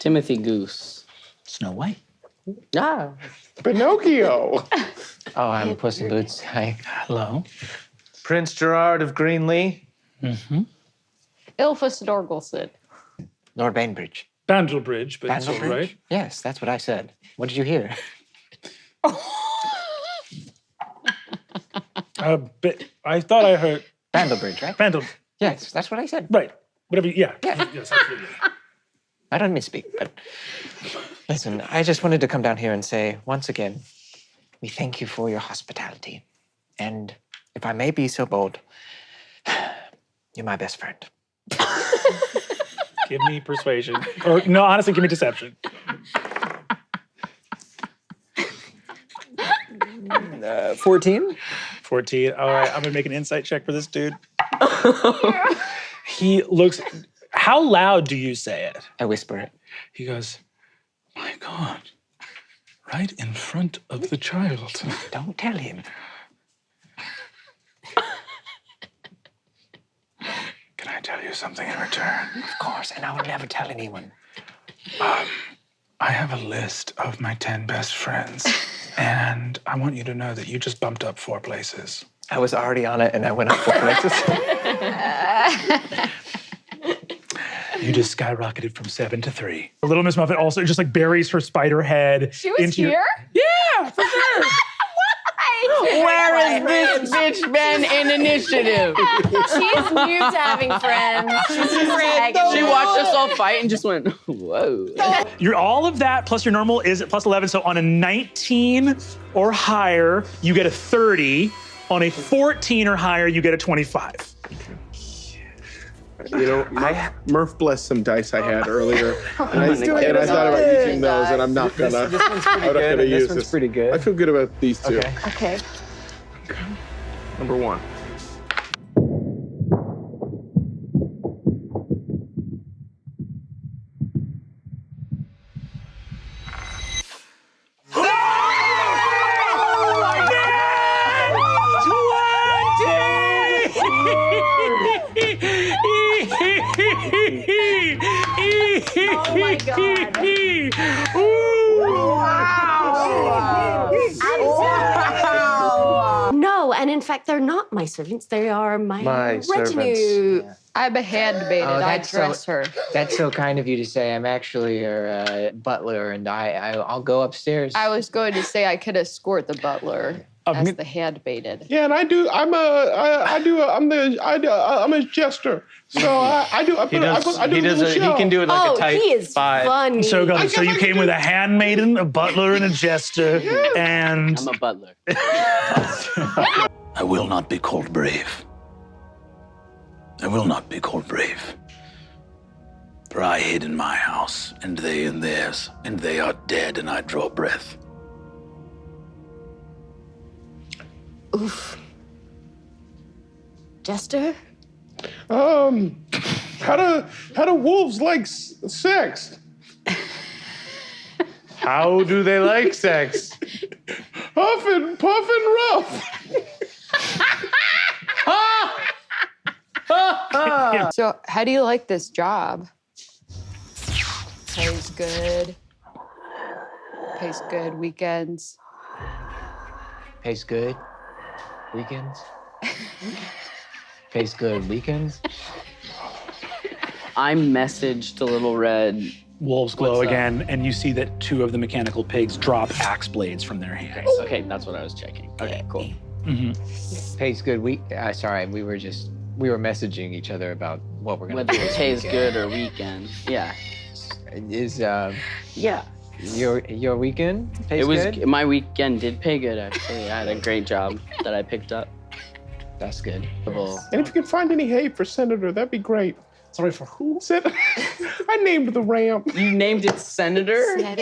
Timothy Goose. Snow White. Ah. Pinocchio. Oh, I'm Puss in Boots. Hi. Hello. Prince Gerard of Greenlee. Mm-hmm. Ilfus Dorgelson. Lord Bainbridge. Bandelbridge, but it's all Bandelbridge? right. Yes, that's what I said. What did you hear? But I thought I heard Bandelbridge, right? Yes, that's what I said. Right. Whatever. Yeah. Yeah. Yes, absolutely. I don't misspeak, but listen, I just wanted to come down here and say, once again, we thank you for your hospitality. And if I may be so bold, you're my best friend. Give me persuasion. Or, no, honestly, give me deception. 14? 14. All right, I'm going to make an insight check for this dude. He looks... How loud do you say it? I whisper it. He goes, my God, right in front of the child. Don't tell him. Can I tell you something in return? Of course, and I will never tell anyone. I have a list of my 10 best friends, and I want you to know that you just bumped up 4 places. I was already on it, and I went up 4 places. You just skyrocketed from 7 to 3. Little Miss Muffet also just like buries her spider head. She was into here? Yeah, for sure. Where has this bitch been in initiative? She's new to having friends. She's used to hanging She out. watched us all fight and just went, whoa. You're all of that plus your normal is at plus 11. So on a 19 or higher, you get a 30. On a 14 or higher, you get a 25. You know, Murph blessed some dice I had earlier, and I thought about using those, and I'm not gonna. This one's pretty good, and this one's pretty good. I feel good about these two. Okay. Okay. Number 1. Oh my God. No, and in fact, they're not my servants. They are my retinue. Yeah. I'm a handmaiden. Oh, I that's dress her. That's so kind of you to say. I'm actually your butler, and I'll go upstairs. I was going to say I could escort the butler as the handmaiden. Yeah, and I'm a jester. So I do a little show. He can do it like a type he is 5. funny. So you came with a handmaiden, a butler, and a jester, and I'm a butler. I will not be called brave. I will not be called brave. For I hid in my house, and they in theirs, and they are dead, and I draw breath. Oof. Jester? How do wolves like sex? How do they like sex? Huff and puff and rough. So how do you like this job? Pays good. Pays good. Weekends. Pays good. Weekends. Pays good. Weekends. I messaged Little Red. wolves glow What's up? again, and you see that 2 of the mechanical pigs drop axe blades from their hands. Okay, that's what I was checking. Okay, cool. Pays good. Sorry, we were messaging each other about what we're gonna Whether do. it this pays weekend. good or weekend. Yeah. Is Yeah. your weekend pays It was good? my weekend did pay good actually. I had a great job that I picked up. That's good. And if you can find any hay for Senator, that'd be great. Sorry, for who? I named the ram. You named it Senator? Yeah, I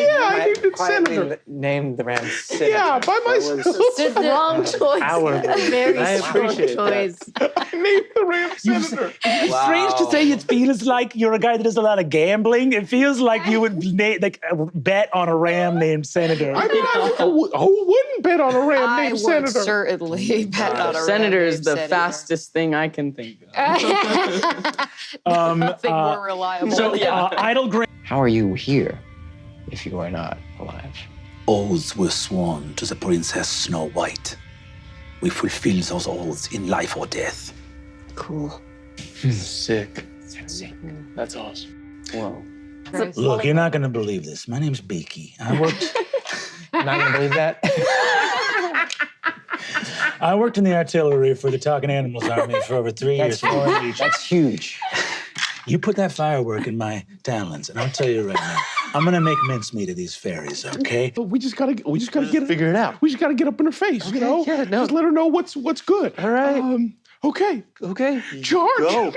named it Senator. Named the ram Senator. Yeah, by myself. Wrong choice. Very I strong appreciate that. choice. I named the ram Senator. It's strange to say it feels like you're a guy that does a lot of gambling. It feels like you would bet on a ram named Senator. I mean, who wouldn't bet on a ram I named would Senator? certainly bet on a Senator ram is named the Senator. fastest thing I can think of. Nothing more reliable. So, idle grain. How are you here if you are not alive? Oaths were sworn to the Princess Snow White. We fulfill those oaths in life or death. Cool. Sick. That's awesome. Whoa. Look, you're not gonna believe this. My name's Beaky. I worked. Not gonna believe that. I worked in the artillery for the Talking Animals Army for over 3 years. That's huge. You put that firework in my talons, and I'll tell you right now, I'm gonna make mincemeat of these fairies, okay? But we just gotta get Figure it out. We just gotta get up in her face, you know? yeah, no. Just let her know what's good. All right. Okay. Okay. Charge. Go.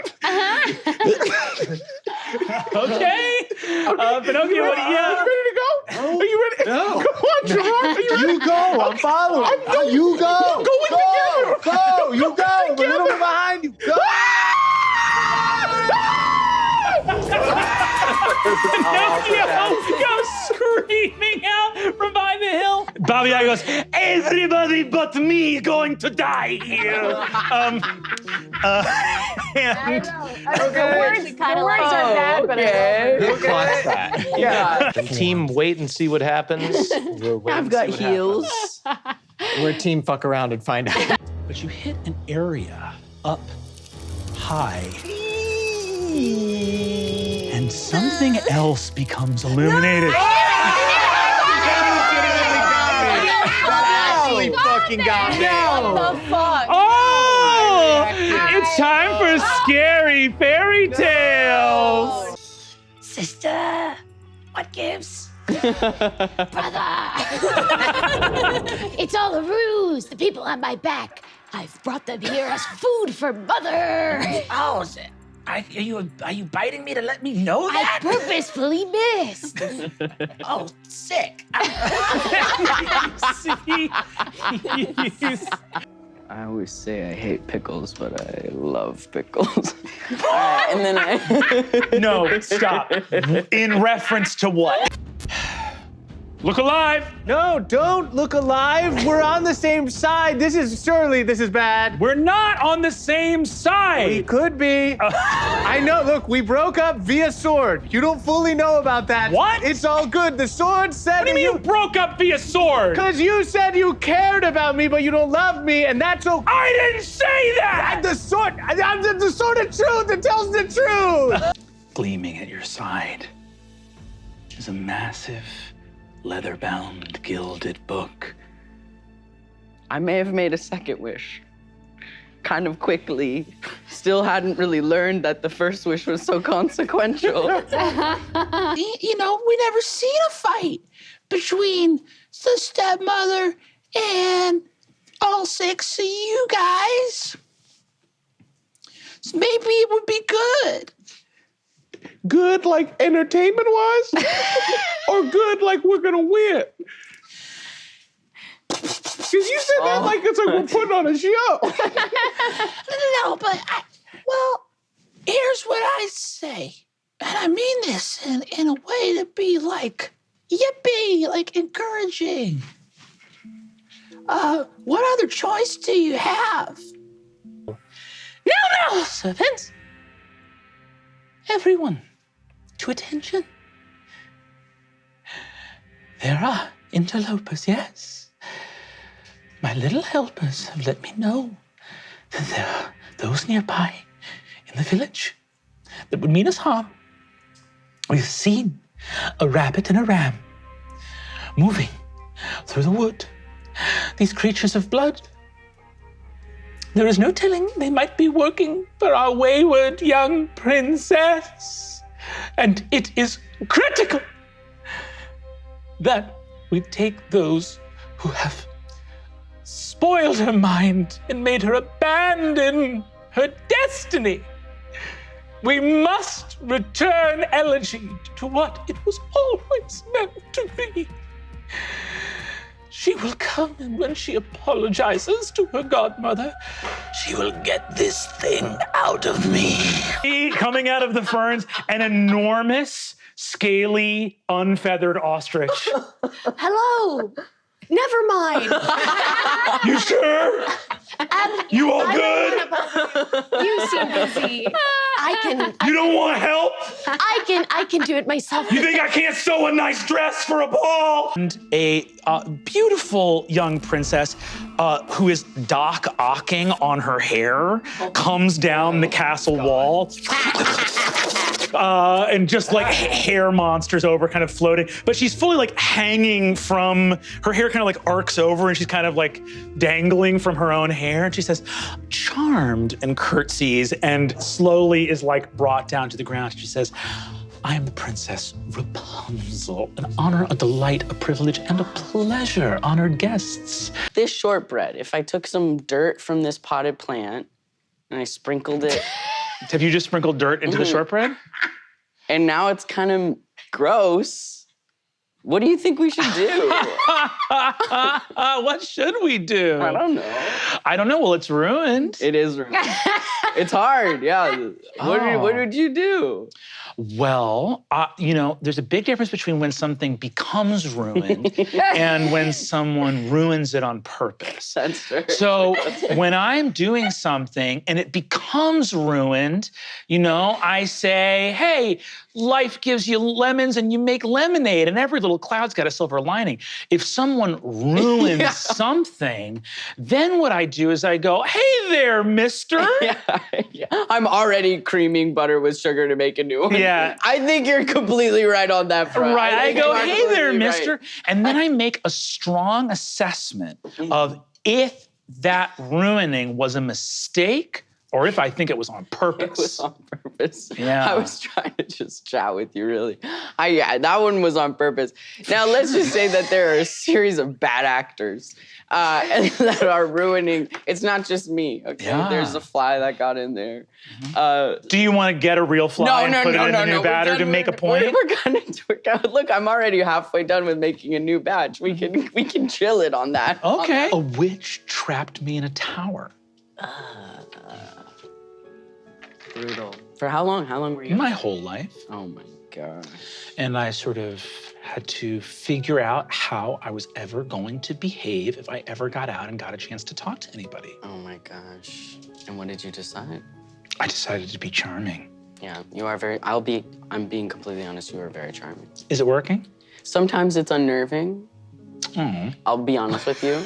Okay. Pinocchio, what do you? Are you ready to go? Are you ready? No. Come on, Gerard. Are you ready? You go. I'm following. You go. Going together. Go. You go. We're a little bit behind you. Go. Pinocchio goes screaming out from behind the hill. Baba Yaga goes, everybody but me going to die here. And The words are bad, but I love them. Yeah. Team wait and see what happens. I've got heels. We're team fuck around and find out. But you hit an area up high, and something else becomes illuminated. Actually fucking got me. What the fuck? oh, it's time for scary fairy tales. Sister, what gives? Brother! It's all a ruse. The people on my back. I've brought them here as food for Mother. Oh, are you biting me to let me know I that? purposefully missed. Oh, sick. I always say I hate pickles, but I love pickles. All right, and then I... No, stop. In reference to what? Look alive. No, don't look alive. We're on the same side. This is bad. We're not on the same We side. could be. I know. Look, we broke up via sword. You don't fully know about that. What? It's all good. The sword said. What do you mean you broke up via sword? Because you said you cared about me, but you don't love me, and that's okay. I didn't say that. The sword. I'm the sword of truth that tells the truth. Gleaming at your side is a massive, leather-bound, gilded book. I may have made a second wish. Kind of quickly. Still hadn't really learned that the first wish was so consequential. You know, we never seen a fight between the stepmother and all 6 of you guys. So maybe it would be good. Good, like entertainment-wise, or good, like we're gonna win? Because you said that like it's like we're putting on a show. No, but well, here's what I say, and I mean this in a way to be like yippee, like encouraging. What other choice do you have? No, servants. Everyone, to attention. There are interlopers, yes. My little helpers have let me know that there are those nearby in the village that would mean us harm. We've seen a rabbit and a ram moving through the wood. These creatures of blood. There is no telling they might be working for our wayward young princess. And it is critical that we take those who have spoiled her mind and made her abandon her destiny. We must return Elegy to what it was always meant to be. She will come, and when she apologizes to her godmother, she will get this thing out of me. Coming out of the ferns, an enormous, scaly, unfeathered ostrich. Hello. Never mind. You sure? You all good? You seem busy. You don't want help? I can do it myself. You think I can't sew a nice dress for a ball? And a beautiful young princess who is dock-ocking on her hair comes down the castle wall. And just like hair monsters over, kind of floating. But she's fully like hanging from, her hair kind of like arcs over and she's kind of like dangling from her own hair. And she says, charmed, and curtsies and slowly is like brought down to the ground. She says, I am the Princess Rapunzel, an honor, a delight, a privilege, and a pleasure, honored guests. This shortbread, if I took some dirt from this potted plant and I sprinkled it. Have you just sprinkled dirt into the shortbread? And now it's kind of gross. What do you think we should do? What should we do? I don't know. I don't know. Well, it's ruined. It is ruined. It's hard, yeah. What would you do? Well, you know, there's a big difference between when something becomes ruined and when someone ruins it on purpose. That's true. So when I'm doing something and it becomes ruined, you know, I say, hey, life gives you lemons and you make lemonade and every little cloud's got a silver lining. If someone ruins something, then what I do is I go, hey there, mister. Yeah. I'm already creaming butter with sugar to make a new one. Yeah. I think you're completely right on that front. Right, I go, you're hey there, completely mister. right. And then I make a strong assessment of if that ruining was a mistake or if I think it was on purpose. It was on purpose. Yeah. I was trying to just chat with you, really. Yeah, that one was on purpose. Now, let's just say that there are a series of bad actors and that are ruining. It's not just me, okay? Yeah. There's a fly that got in there. Do you want to get a real fly and put it in the new batter to make a point? Look, I'm already halfway done with making a new batch. We can chill it on that. Okay. A witch trapped me in a tower. Brutal. For how long? How long were you? My whole life. Oh my gosh. And I sort of had to figure out how I was ever going to behave if I ever got out and got a chance to talk to anybody. Oh my gosh. And what did you decide? I decided to be charming. Yeah, you are very, I'm being completely honest, you are very charming. Is it working? Sometimes it's unnerving. Mm. I'll be honest with you.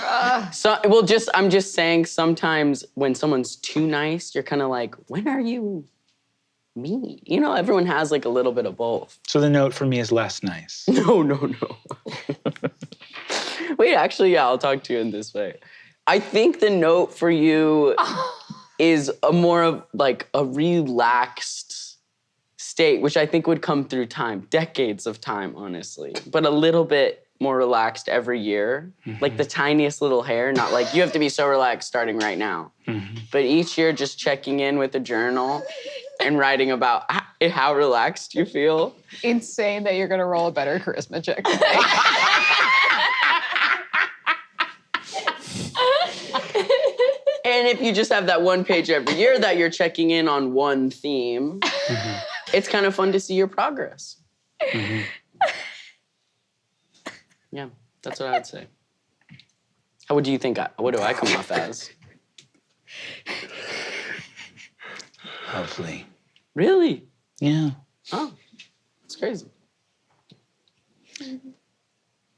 I'm just saying sometimes when someone's too nice, you're kind of like, when are you me? You know, everyone has like a little bit of both. So the note for me is less nice. No. Wait, actually, yeah, I'll talk to you in this way. I think the note for you is a more of like a relaxed state, which I think would come through time, decades of time, honestly, but a little bit more relaxed every year. Like the tiniest little hair, not like you have to be so relaxed starting right now. But each year just checking in with a journal and writing about how relaxed you feel. Insane that you're gonna roll a better charisma check. And if you just have that one page every year that you're checking in on one theme, it's kind of fun to see your progress. Yeah, that's what I would say. What do you think? What do I come off as? Lovely. Really? Yeah. Oh, it's crazy.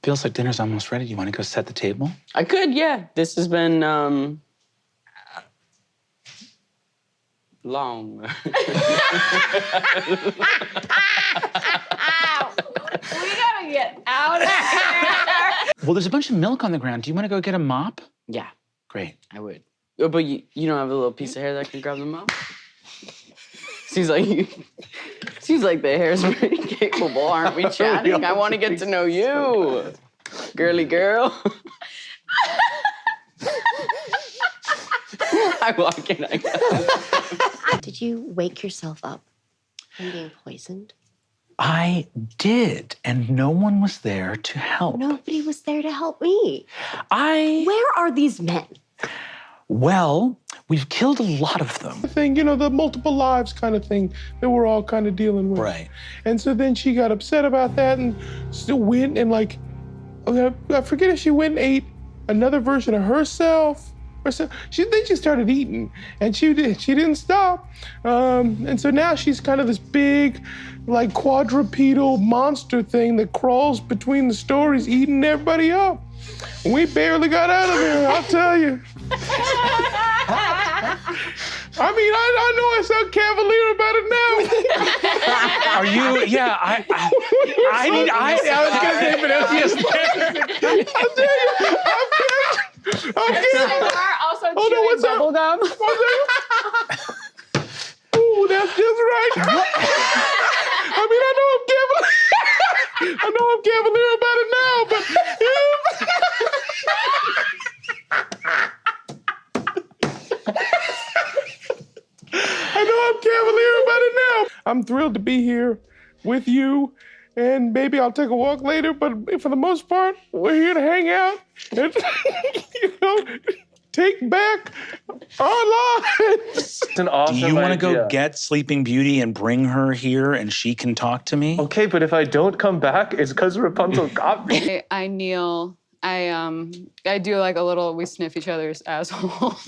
Feels like dinner's almost ready. Do you want to go set the table? I could, yeah. This has been long. We gotta get out of here. Well, there's a bunch of milk on the ground. Do you want to go get a mop? Yeah, Great. I would. Oh, but you don't have a little piece of hair that can grab them up? Seems like the hair's pretty capable, aren't we chatting? I want to get to know you, girly girl. I walk in, I go. Did you wake yourself up from being poisoned? I did, and no one was there to help. Nobody was there to help me. Where Where are these men? Well, we've killed a lot of them. Thing, you know, the multiple lives kind of thing that we're all kind of dealing with. Right. And so then she got upset about that and still went and like, I forget if she went and ate another version of herself or so. Then she started eating, and she didn't stop. And so now she's kind of this big, like quadrupedal monster thing that crawls between the stories, eating everybody up. We barely got out of there, I'll tell you. I mean, I know I sound cavalier about it now. Are you? Yeah, I was gonna say Pinocchio's I'll tell you, I'm kidding. Also Oh, no, what's up? bubblegum. Ooh, that's just right. I mean, I know I'm cavalier about it now, but I know I'm cavalier about it now. I'm thrilled to be here with you, and maybe I'll take a walk later, but for the most part, we're here to hang out and, take back our lives. It's an awesome Do you want to idea. go get Sleeping Beauty and bring her here and she can talk to me? Okay, but if I don't come back, it's because Rapunzel got me. I kneel. I do like a little. We sniff each other's assholes.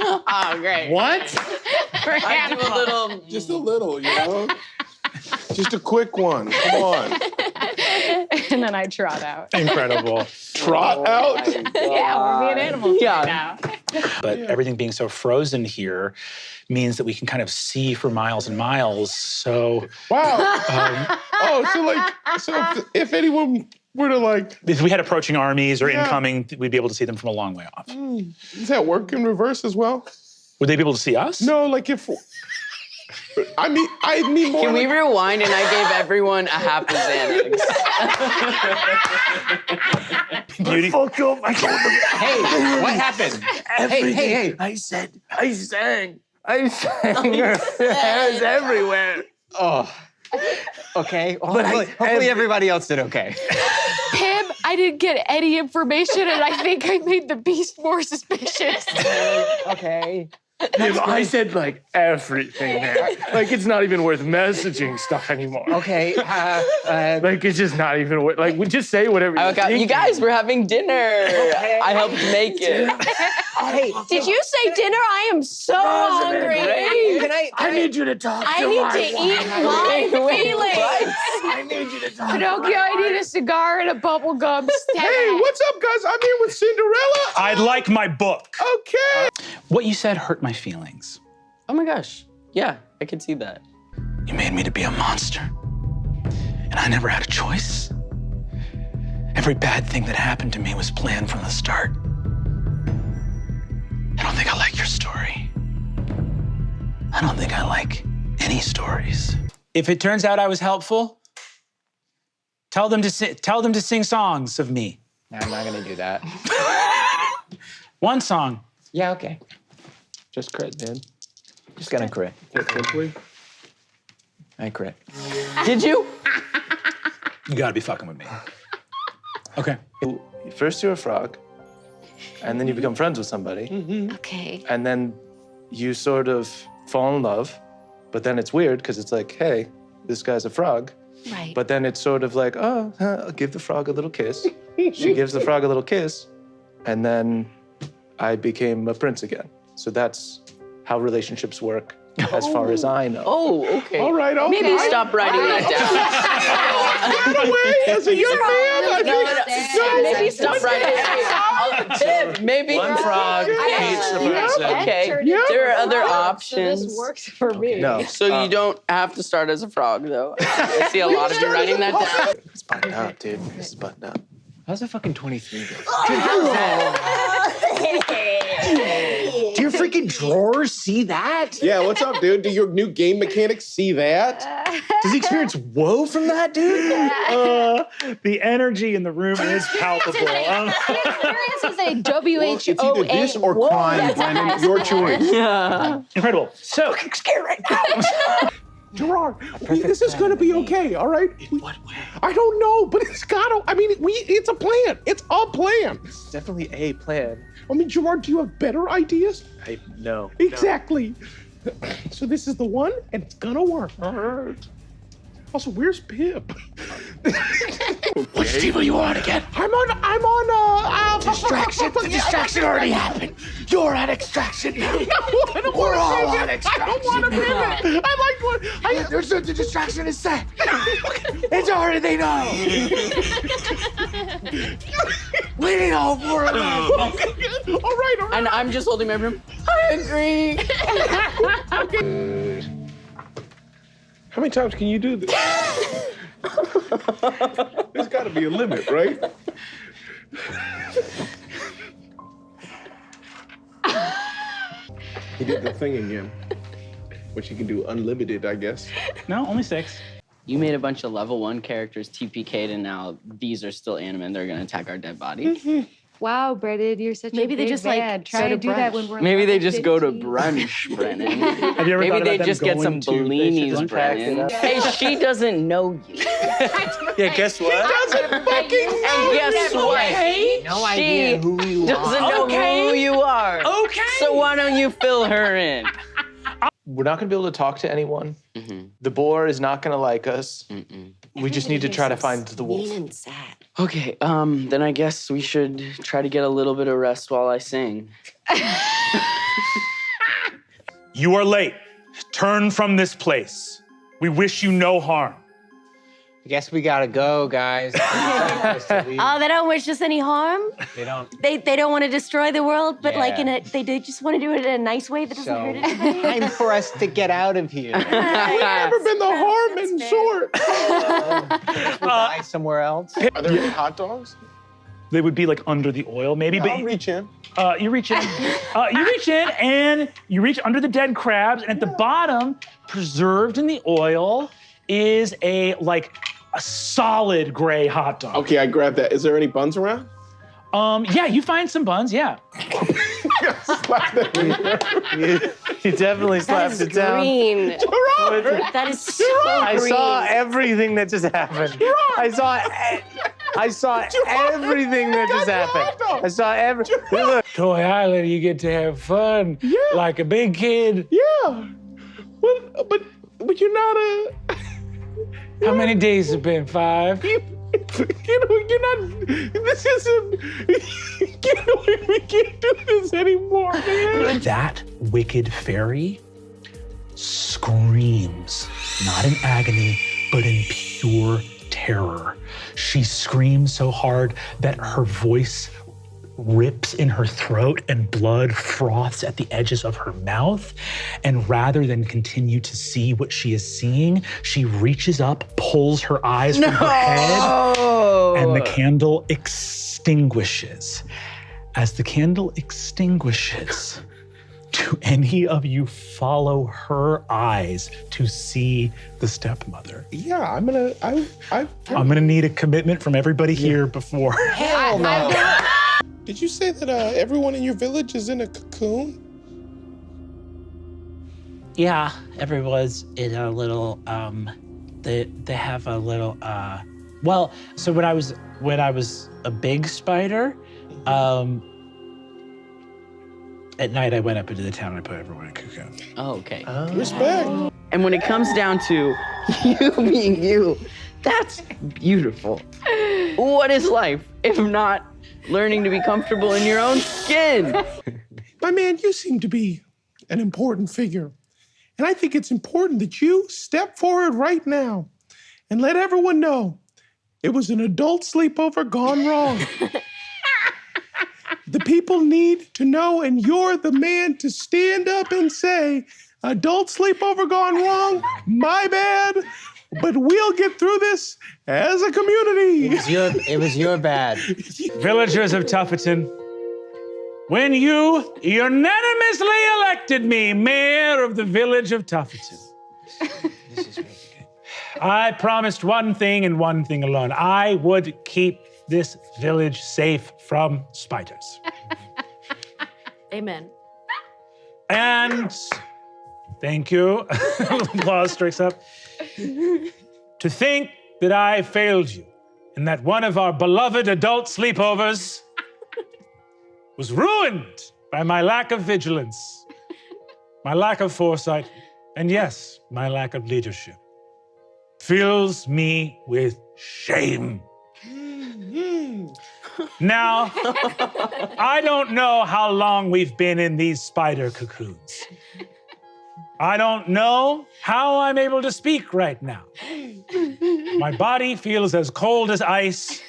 Oh, great. What? I do a little. Just a little, Just a quick one. Come on. And then I trot out. Incredible. Trot out? Yeah, we're being animals right now. But everything being so frozen here means that we can kind of see for miles and miles. So, Wow. So if anyone were to like, if we had approaching armies or Yeah. incoming, we'd be able to see them from a long way off. does that work in reverse as well? Would they be able to see us? No, like if, I mean more Can we like, rewind and I gave everyone a half a Xanax? Beauty. Fuck up, I told them. Hey, what happened? Hey. I sang. Her hair's everywhere. Oh. Okay. Well, hopefully everybody else did okay. Pim, I didn't get any information, and I think I made the beast more suspicious. Okay. I said like everything there. Like it's not even worth messaging stuff anymore. Okay. Like it's just not even worth. Like we just say whatever. Oh, God, you guys were having dinner. I helped make it. Hey, Did you say dinner? I am so hungry. can I need you to talk I to need my to eat my feelings. I need you to talk. Pinocchio, I need a cigar and a bubble gum stack. hey, what's up, guys? I'm here with Cinderella. I'd like my book. Okay. What you said hurt my feelings. Oh my gosh. Yeah, I can see that. You made me to be a monster. And I never had a choice. Every bad thing that happened to me was planned from the start. I don't think I like your story. I don't think I like any stories. If it turns out I was helpful, tell them to sing songs of me. I'm not gonna do that. One song. Yeah, okay. Just crit, man. Just gonna crit. Simply. I crit. Did you? You gotta be fucking with me. Okay. First you're a frog, and then you become friends with somebody, Okay. and then you sort of fall in love, but then it's weird because it's like, hey, this guy's a frog. Right. But then it's sort of like, oh, I'll give the frog a little kiss. She gives the frog a little kiss, and then I became a prince again. So that's how relationships work, as far as I know. Oh, okay. All right. Maybe stop writing that down. That way, as a young man, I think. Maybe stop writing that down. Maybe. One frog hates the person. Okay. There are other options. So this works for me. No. So you don't have to start as a frog, though. I see a lot of you writing that down. It's buttoned up, dude. This is buttoned up. How's a fucking 23 go? Do your freaking drawers see that? Yeah, what's up, dude? Do your new game mechanics see that? Does he experience woe from that, dude? The energy in the room is palpable. Experience is a WHO. Well, it's either this or crime, Brennan. Your choice. Incredible. So, Scared right now. Gerard, this is going to be okay, all right? In what way? I don't know, but it's got to. I mean, it's a plan. It's a plan. It's definitely a plan. I mean, Gerard, do you have better ideas? No. Exactly. So this is the one, and it's gonna work. Also, where's Pip? Which team are you on again? I'm on Distraction. The distraction already happened. You're on extraction now. We're all on extraction. I don't want to pivot. I like what The distraction is set. It's already, they know. We need all four of them. all right. And I'm just holding my broom. I agree. How many times can you do this? There's got to be a limit, right? He did the thing again, which he can do unlimited, I guess. No, only 6. You made a bunch of level 1 characters TPK'd, and now these are still animate. They're gonna attack our dead body. Wow, Brennan, you're such Maybe a they big just man. like Try go to to do that when brunch. we're Maybe they level just go to 15. brunch, Brennan. Have you ever Maybe thought about they them just get going some to- bellinis, Brennan. Hey, she doesn't know you. Yeah, guess what? And guess what? No idea who you Doesn't are. know who you are. Okay. So why don't you fill her in? We're not gonna be able to talk to anyone. Mm-hmm. The boar is not gonna like us. We just need to try to find the wolf. Mean and sad. Okay, then I guess we should try to get a little bit of rest while I sing. You are late. Turn from this place. We wish you no harm. I guess we gotta go, guys. Oh, they don't wish us any harm. They don't. They don't want to destroy the world, but like Yeah. they just want to do it in a nice way that doesn't hurt anybody. Time for us to get out of here. Never been the harming sort. Buy somewhere else. Are there any hot dogs? They would be like under the oil, maybe. I'll reach in. You reach in. You reach in and you reach under the dead crabs, and at the bottom, preserved in the oil, is a solid gray hot dog. Okay, I grabbed that. Is there any buns around? Yeah, you find some buns. Yeah. Slap that in there. He definitely slapped it down. Green. That is so I green. saw everything that just happened. I saw everything that just happened. I saw everything. Toy Island, you get to have fun like a big kid. Yeah. Well, but you're not a. How many days have been? 5? You know, you're not. This isn't. We can't do this anymore, man. That wicked fairy screams, not in agony, but in pure terror. She screams so hard that her voice rips in her throat and blood froths at the edges of her mouth. And rather than continue to see what she is seeing, she reaches up, pulls her eyes from her head, and the candle extinguishes. As the candle extinguishes, do any of you follow her eyes to see the stepmother? Yeah, I'm gonna need a commitment from everybody here before. Hell no. Did you say that everyone in your village is in a cocoon? Yeah, everyone's in a little, they have a little, well, so when I was a big spider, at night I went up into the town and I put everyone in a cocoon. Oh, okay. Respect. And when it comes down to you being you, that's beautiful. What is life if not learning to be comfortable in your own skin? My man, you seem to be an important figure. And I think it's important that you step forward right now and let everyone know it was an adult sleepover gone wrong. The people need to know, and you're the man to stand up and say, adult sleepover gone wrong, my bad, but we'll get through this as a community. It was your bad. Villagers of Tufferton, when you unanimously elected me mayor of the village of Tufferton, I promised one thing and one thing alone. I would keep this village safe from spiders. Amen. And thank you. Applause strikes up. To think that I failed you and that one of our beloved adult sleepovers was ruined by my lack of vigilance, my lack of foresight, and yes, my lack of leadership fills me with shame. Now, I don't know how long we've been in these spider cocoons. I don't know how I'm able to speak right now. My body feels as cold as ice,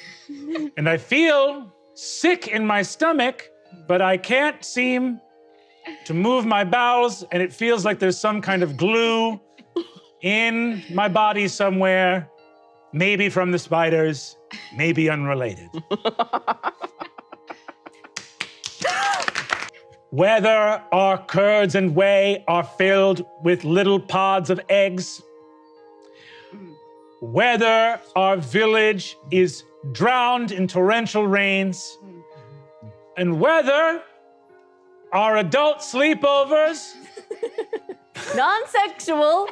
and I feel sick in my stomach, but I can't seem to move my bowels, and it feels like there's some kind of glue in my body somewhere, maybe from the spiders, maybe unrelated. Whether our curds and whey are filled with little pods of eggs, whether our village is drowned in torrential rains, and whether our adult sleepovers, Non-sexual.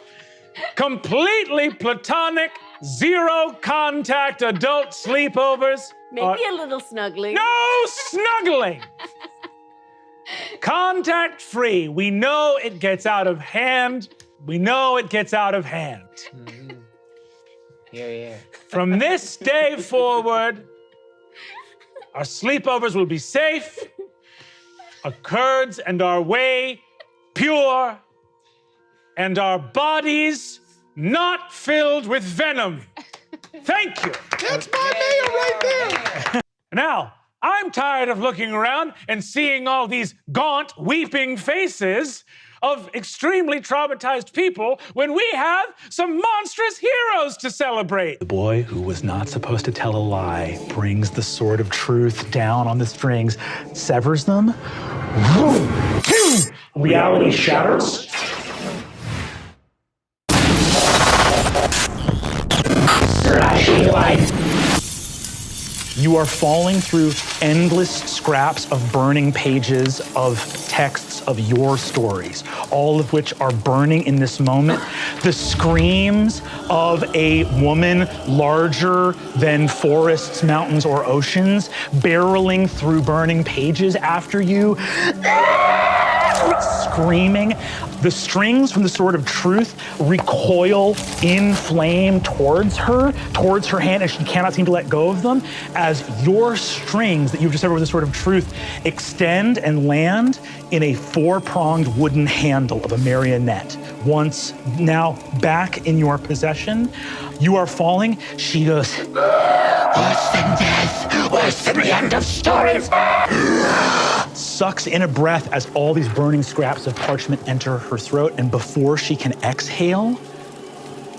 completely platonic, zero contact adult sleepovers, Maybe a little snuggling. no snuggling. Contact free. We know it gets out of hand. We know it gets out of hand. Yeah. From this day forward, our sleepovers will be safe, our curds and our whey pure, and our bodies not filled with venom. Thank you. That's my mayor right there. Now, I'm tired of looking around and seeing all these gaunt, weeping faces of extremely traumatized people when we have some monstrous heroes to celebrate. The boy who was not supposed to tell a lie brings the sword of truth down on the strings, severs them. Reality shatters. Slashing light. You are falling through endless scraps of burning pages of texts of your stories, all of which are burning in this moment. The screams of a woman larger than forests, mountains, or oceans, barreling through burning pages after you, screaming. The strings from the Sword of Truth recoil in flame towards her hand, and she cannot seem to let go of them as your strings that you've discovered with the Sword of Truth extend and land in a four-pronged wooden handle of a marionette. Once now back in your possession, you are falling. She goes, worse than death, worse than the end of stories. Sucks in a breath as all these burning scraps of parchment enter her throat, and before she can exhale,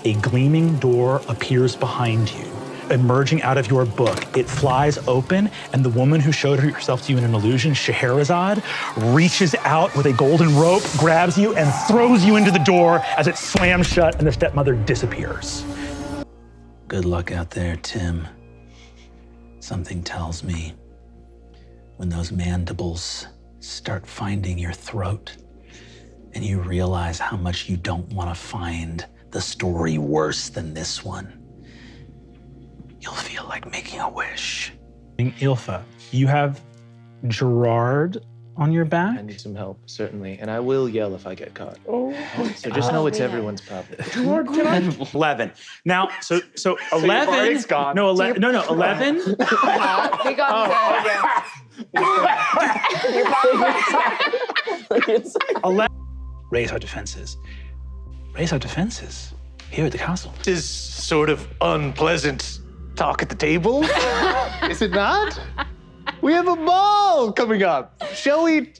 a gleaming door appears behind you. Emerging out of your book, it flies open, and the woman who showed herself to you in an illusion, Scheherazade, reaches out with a golden rope, grabs you, and throws you into the door as it slams shut and the stepmother disappears. Good luck out there, Tim. Something tells me when those mandibles start finding your throat and you realize how much you don't want to find the story worse than this one, you'll feel like making a wish. Ilfa, you have Gerard on your back? I need some help, certainly. And I will yell if I get caught. So just know it's everyone's problem. Lord, can I? 11. Now, so 11. party's gone. No, 11. No, 11. We got 11. Raise our defenses. Raise our defenses here at the castle. This is sort of unpleasant talk at the table. Is it not? We have a ball coming up. Shall we?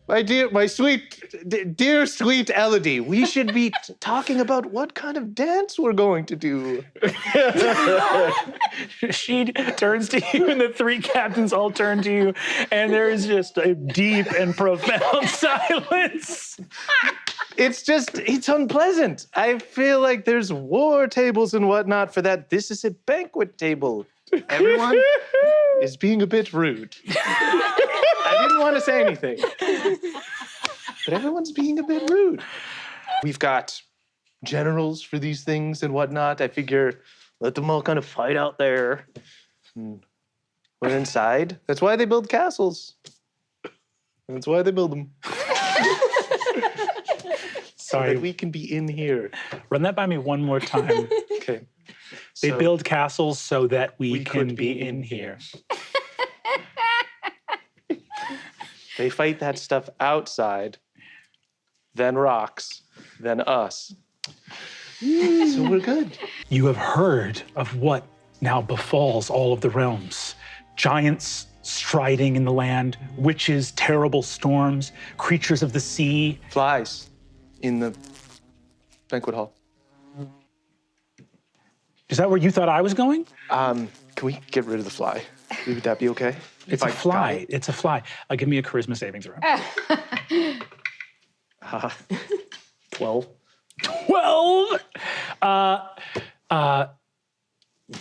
My dear sweet Elodie, we should be talking about what kind of dance we're going to do. She turns to you, and the three captains all turn to you, and there is just a deep and profound silence. It's unpleasant. I feel like there's war tables and whatnot for that. This is a banquet table. Everyone is being a bit rude. I didn't want to say anything, but everyone's being a bit rude. We've got generals for these things and whatnot. I figure let them all kind of fight out there. We're inside. That's why they build castles. That's why they build them. So Sorry, that we can be in here. run that by me one more time. Okay. They So build castles so that we can be in here. They fight that stuff outside, then rocks, then us. So we're good. You have heard of what now befalls all of the realms. Giants striding in the land, witches, terrible storms, creatures of the sea. Flies in the banquet hall. Is that where you thought I was going? Can we get rid of the fly? Would that be okay? It's a fly. It's a fly. Give me a charisma saving throw. 12. 12!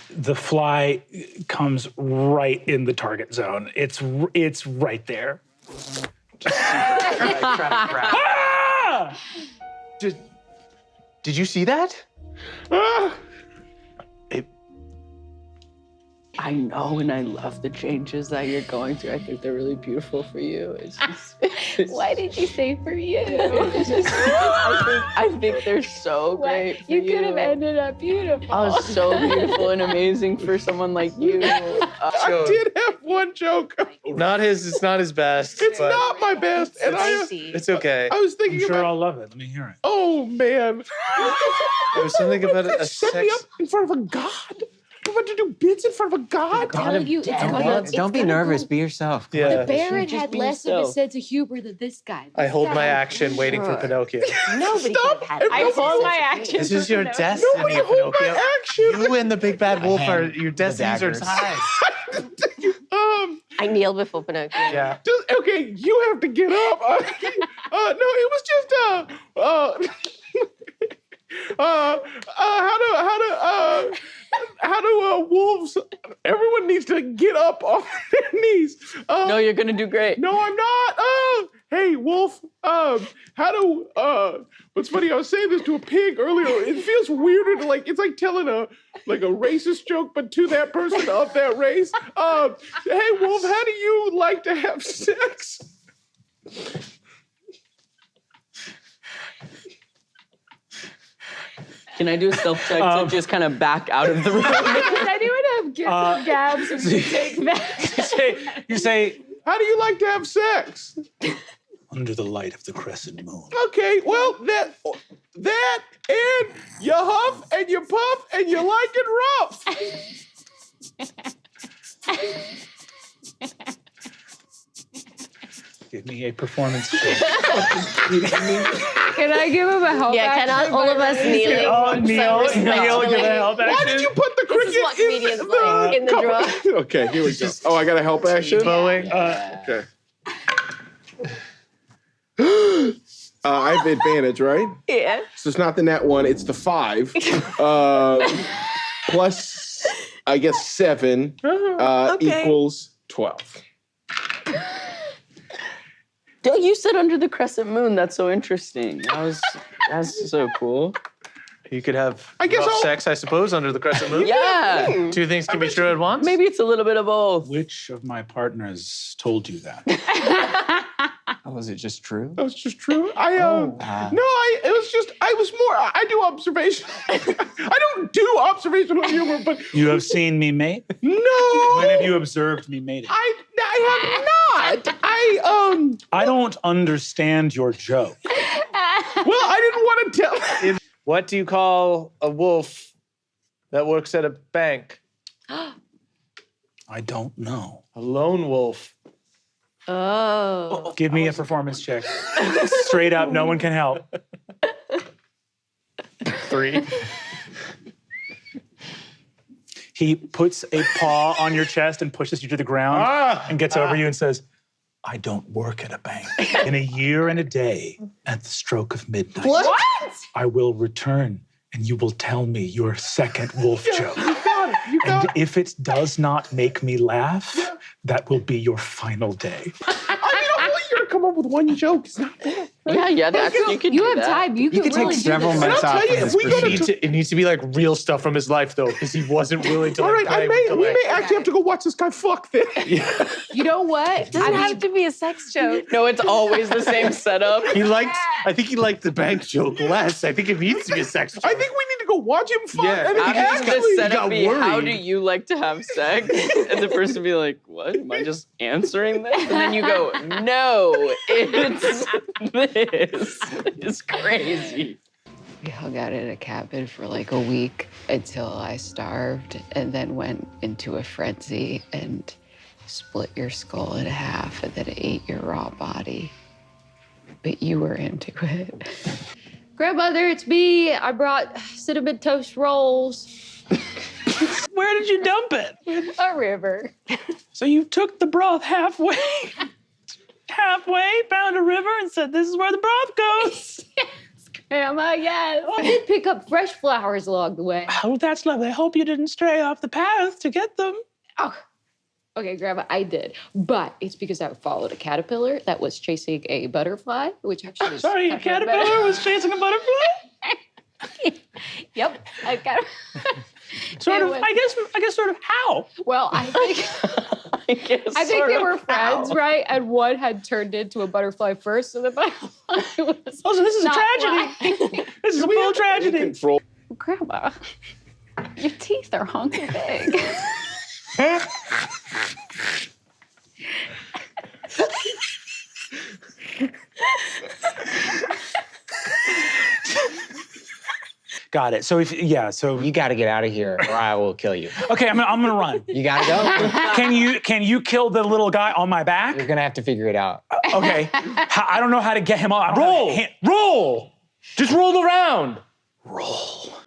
The fly comes right in the target zone. It's right there. Ah! Did you see that? I know, and I love the changes that you're going through. I think they're really beautiful for you. It's just, Why did you say for you? I think they're so great for You could have ended up beautiful. Oh, so beautiful and amazing for someone like you. I did have one joke. Not his. It's not his best. It's but not my best, and It's okay. I was I'm thinking sure about. I'll love it. Let me hear it. Oh man, There was something about a set me sex. up in front of a god. I'm about to do bits in front of a god. Don't be nervous. Be yourself. Yeah. The Baron Just had be less of a yourself. sense of humor than this guy. I hold my action, waiting for Pinocchio. Nobody Stop. could have had And that. nobody hold hold my action. This is your destiny, Nobody hold my Pinocchio. action. You and the big bad wolf are your destinies are daggers. tied. I kneel before Pinocchio. Yeah. Just, okay, you have to get up. No, it was just how do wolves? Everyone needs to get up off their knees. No, you're gonna do great. No, I'm not. Hey, wolf. How do? What's funny? I was saying this to a pig earlier. It feels weirder to it's like telling a racist joke, but to that person of that race. Hey, wolf. How do you like to have sex? Can I do a stealth check to just kind of back out of the room? Does anyone have gifts of gabs and you take that? You say, How do you like to have sex? under the light of the crescent moon. Okay, well, that and you huff and you puff and you like it rough. Give me a performance check. Can I give him a help Yeah, action cannot all of us kneeling? Oh, Neil, Some Neil, give a help Why action. did you put the This cricket is what comedians like in the drawer. Okay, here we go. Oh, I got to help action? Bowing. Okay. I have advantage, right? Yeah. So it's not the net one, it's the 5. Plus, I guess 7 Okay. equals 12. You said under the crescent moon. That's so interesting. That's so cool. You could have I guess rough I'll- sex, I suppose, under the crescent moon. Yeah. Two things can be true at once. Maybe it's a little bit of both. Which of my partners told you that? Oh, was it just true? That was just true. I do observation. I don't do observational humor, but You have seen me mate? no. When have you observed me mating? I have not. I don't understand your joke. Well, I didn't want to tell. What do you call a wolf that works at a bank? I don't know. A lone wolf. Oh. Give me a performance check. Straight up, no one can help. 3. He puts a paw on your chest and pushes you to the ground and gets over you and says, I don't work at a bank. In a year and a day, at the stroke of midnight, What? I will return and you will tell me your second wolf joke. You got it. You got And it. if it does not make me laugh, that will be your final day. I mean, a whole year to come up with one joke is not bad. Yeah, that's you can You do have that. time. You You can could really take do several this. months And I'll off tell from you, this if we go to procedure. It needs to be like real stuff from his life, though, because he wasn't willing to All right, play with the we leg. may actually have to go watch this guy fuck then. You know what? Doesn't have to be a sex joke. No, it's always the same setup. I think he liked the bank joke less. I think it needs to be a sex joke. I think we need to go watch him fight. Yeah. And After actually, the setup got be, how worried. do you like to have sex? And the person be like, what? Am I just answering this? And then you go, no, it's this. It's crazy. We hung out in a cabin for like a week until I starved and then went into a frenzy and split your skull in half and then ate your raw body. But you were into it. Grandmother, it's me. I brought cinnamon toast rolls. Where did you dump it? A river. So you took the broth halfway, found a river and said, this is where the broth goes. Grandma, yes. I did pick up fresh flowers along the way. Oh, that's lovely. I hope you didn't stray off the path to get them. Oh, okay, Grandma, I did. But it's because I followed a caterpillar that was chasing a butterfly, which actually is Sorry, a kind of caterpillar was chasing a butterfly? Yep, I got Sort of, Anyway. I guess sort of how? Well, I think I I think they were friends, right? And one had turned into a butterfly first, so the butterfly was. Oh, so this is a not tragedy. flying. This is a full tragedy. Control. Grandma, your teeth are hunky big. Got it. So so You got to get out of here, or I will kill you. okay, I'm gonna run. You got to go. Can you kill the little guy on my back? You're gonna have to figure it out. Okay. I don't know how to get him off. Roll! Just roll around.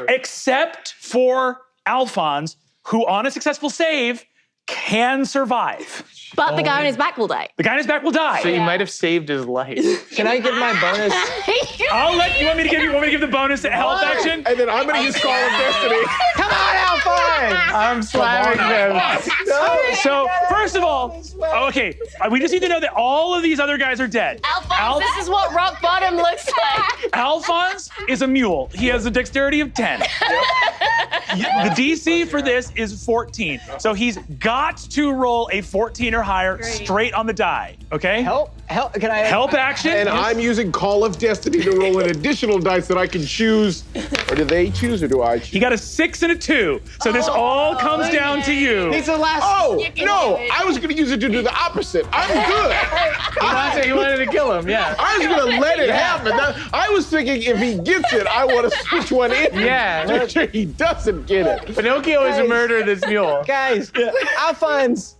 Except for Alphonse, who on a successful save can survive. But the guy on his back will die. The guy on his back will die. So you might have saved his life. Can I give my bonus? I'll let you want me to give the bonus health action? And then I'm gonna use Call of Destiny. Come on, Alphonse! I'm slamming them. So first of all, okay, we just need to know that all of these other guys are dead. Alphonse, this is what rock bottom looks like. Alphonse is a mule. He has a dexterity of 10. The DC for this is 14. So he's got to roll a 14 or higher straight on the die, okay? Help! Can I? Help action. And I'm using Call of Destiny to roll an additional dice that I can choose. Or do they choose or do I choose? He got a 6 and a 2. So this all comes down to you. He's the last. Oh, no, I was gonna use it to do the opposite. I'm good. You wanted to kill him, yeah. I was gonna let it happen. I was thinking if he gets it, I want to switch one in. Yeah. To make sure he doesn't get it. Pinocchio is a murderer, this mule. Guys, Alphonse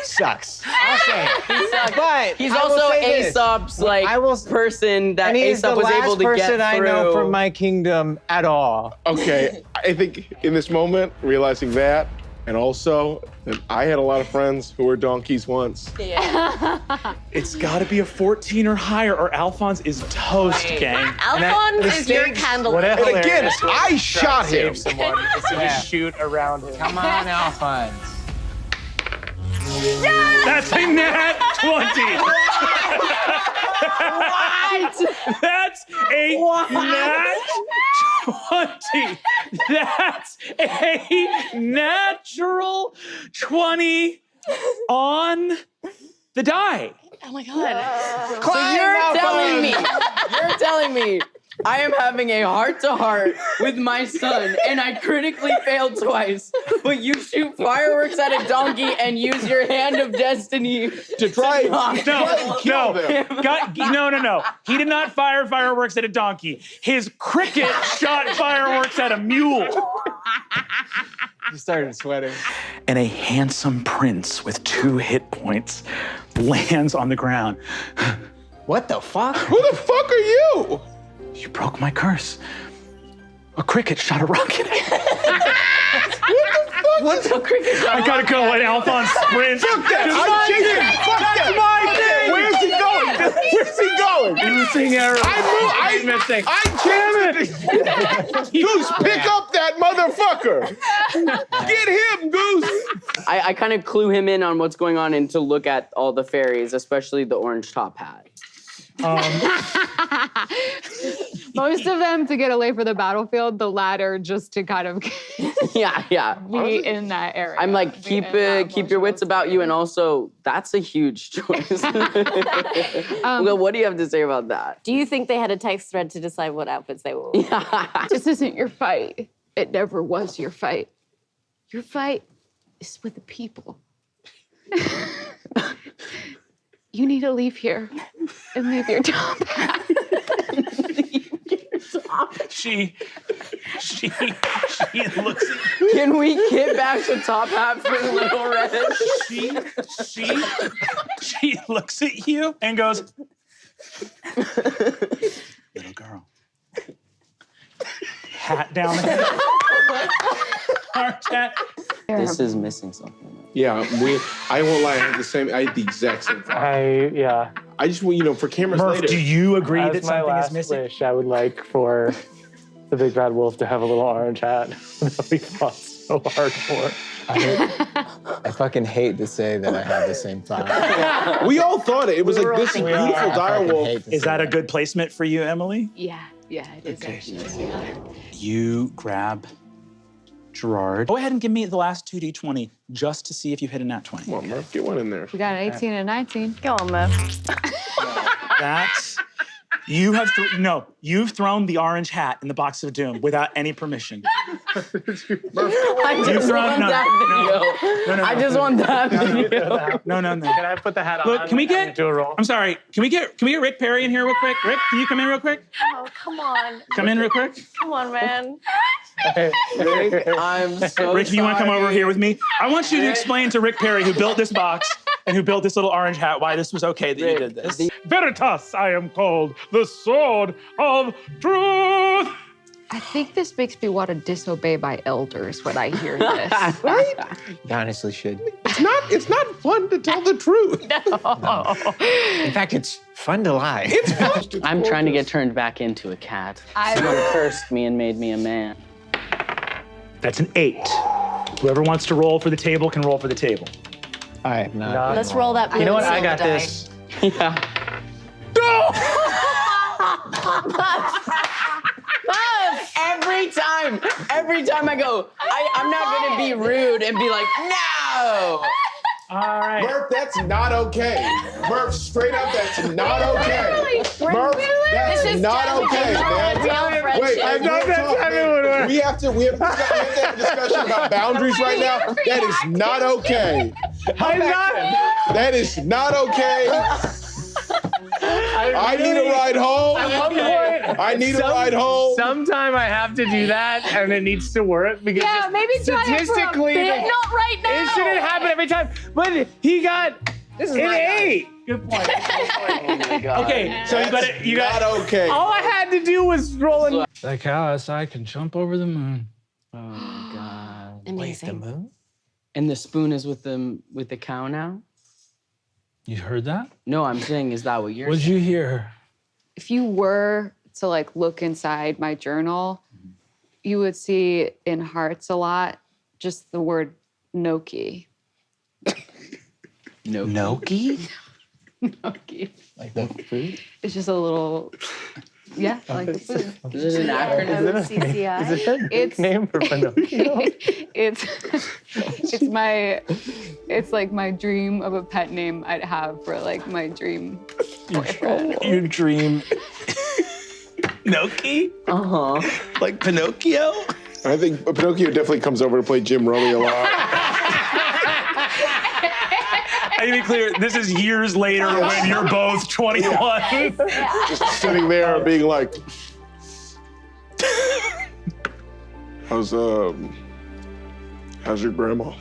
sucks. I'll say. He sucks. But He's I will also say this. Aesop's like I will- person that And he is Aesop the was able last to person get I through. know from my kingdom at all. Okay, I think in this moment, realizing that, and also that I had a lot of friends who were donkeys once. It's got to be a 14 or higher, or Alphonse is toast, gang. Alphonse is your candle. And again, I shot him. Save someone is to just shoot around him. Come on, Alphonse. That's a nat 20. What? That's a nat 20. That's a natural 20 on the die. Oh my god. So you're telling me I am having a heart-to-heart with my son, and I critically failed twice, but you shoot fireworks at a donkey and use your hand of destiny To try and No. He did not fire fireworks at a donkey. His cricket shot fireworks at a mule. He started sweating. And a handsome prince with 2 hit points lands on the ground. What the fuck? Who the fuck are you? You broke my curse. A cricket shot a rocket. What's a cricket? I gotta go and Alphonse sprint. Fuck that! I'm chasing. Fuck that! my thing! Where's he going? Where's he going? Losing arrow. I'm missing. Goose, pick up that motherfucker! Get him, Goose! I kind of clue him in on what's going on and to look at all the fairies, especially the orange top hat. Most of them to get away from the battlefield, the latter just to kind of Yeah. be in that area. I'm like, Be keep in that keep your wits about you, and also that's a huge choice. Well, what do you have to say about that? Do you think they had a text thread to decide what outfits they wore? This isn't your fight. It never was your fight. Your fight is with the people. You need to leave here and leave your top hat. She looks at you. Can we get back to Top Hat for Little Red? She looks at you and goes, little girl. Hat down there. Orange hat. This is missing something. Yeah, I won't lie, I had the exact same thought. I just want, for cameras Murph, later. do you agree As that my something last is missing? wish, I would like for the big bad wolf to have a little orange hat that we fought so hard for. I fucking hate to say that I have the same thought. We all thought it. It was like this beautiful direwolf. Is that a good placement for you, Emily? Yeah, it is actually. You grab Gerard. Go ahead and give me the last 2d20 just to see if you hit a nat 20. Come on, Murph, get one in there. We got an 18 and a 19. Go on, Murph. That's you've thrown the orange hat in the box of doom without any permission. I just want that video. I just want that video. No. Can I put the hat on? Look, can we get? Do a roll? I'm sorry. Can we get Rick Perry in here real quick? Rick, can you come in real quick? Oh, come on. Come in real quick. Come on, man. Rick, I'm so Rick, do you want to come over here with me? I want you to explain to Rick Perry, who built this box and who built this little orange hat, why this was okay that you did this. Veritas, I am called the Sword of Truth. I think this makes me want to disobey my elders when I hear this. Right? You honestly should. It's not fun to tell the truth. In fact, it's fun to lie. It's fun. I'm trying to get turned back into a cat. Someone cursed me and made me a man. That's an 8. Whoever wants to roll for the table can roll for the table. I am not. Let's roll that. You know what? blue I got silver die. this. Yeah. Every time I go, I'm not gonna be rude and be like, no. All right. Murph, that's not okay. Murph, straight up, that's not okay. Murph, that's not okay, man. Wait, I thought that's how it would work. we have to have a discussion about boundaries right now. That is not okay. That is not okay. I need a ride home. I need a ride home. Sometime I have to do that, and it needs to work because Yeah, maybe try it for a statistically, bit. Not right now. it shouldn't happen every time. But he got an 8. Good point. Oh my God. Okay, so you got Not okay. All I had to do was roll in. Like how outside can jump over the moon. Oh my God. Amazing. moon? And the spoon is with the cow now? You heard that? No, I'm saying, is that what you're What'd saying? you hear? If you were to look inside my journal, you would see in hearts a lot just the word Noki. Noki? Noki. Like the food? It's just a little, yeah, like the food. Is it an acronym? CCI. Is it a It's- name for Pinocchio? It's like my dream of a pet name I'd have for my dream boyfriend. Your dream. Noki? Uh-huh. Like Pinocchio? I think Pinocchio definitely comes over to play Jim Rummy a lot. I need to be clear, this is years later when you're both 21. Just sitting there being like, how's your grandma?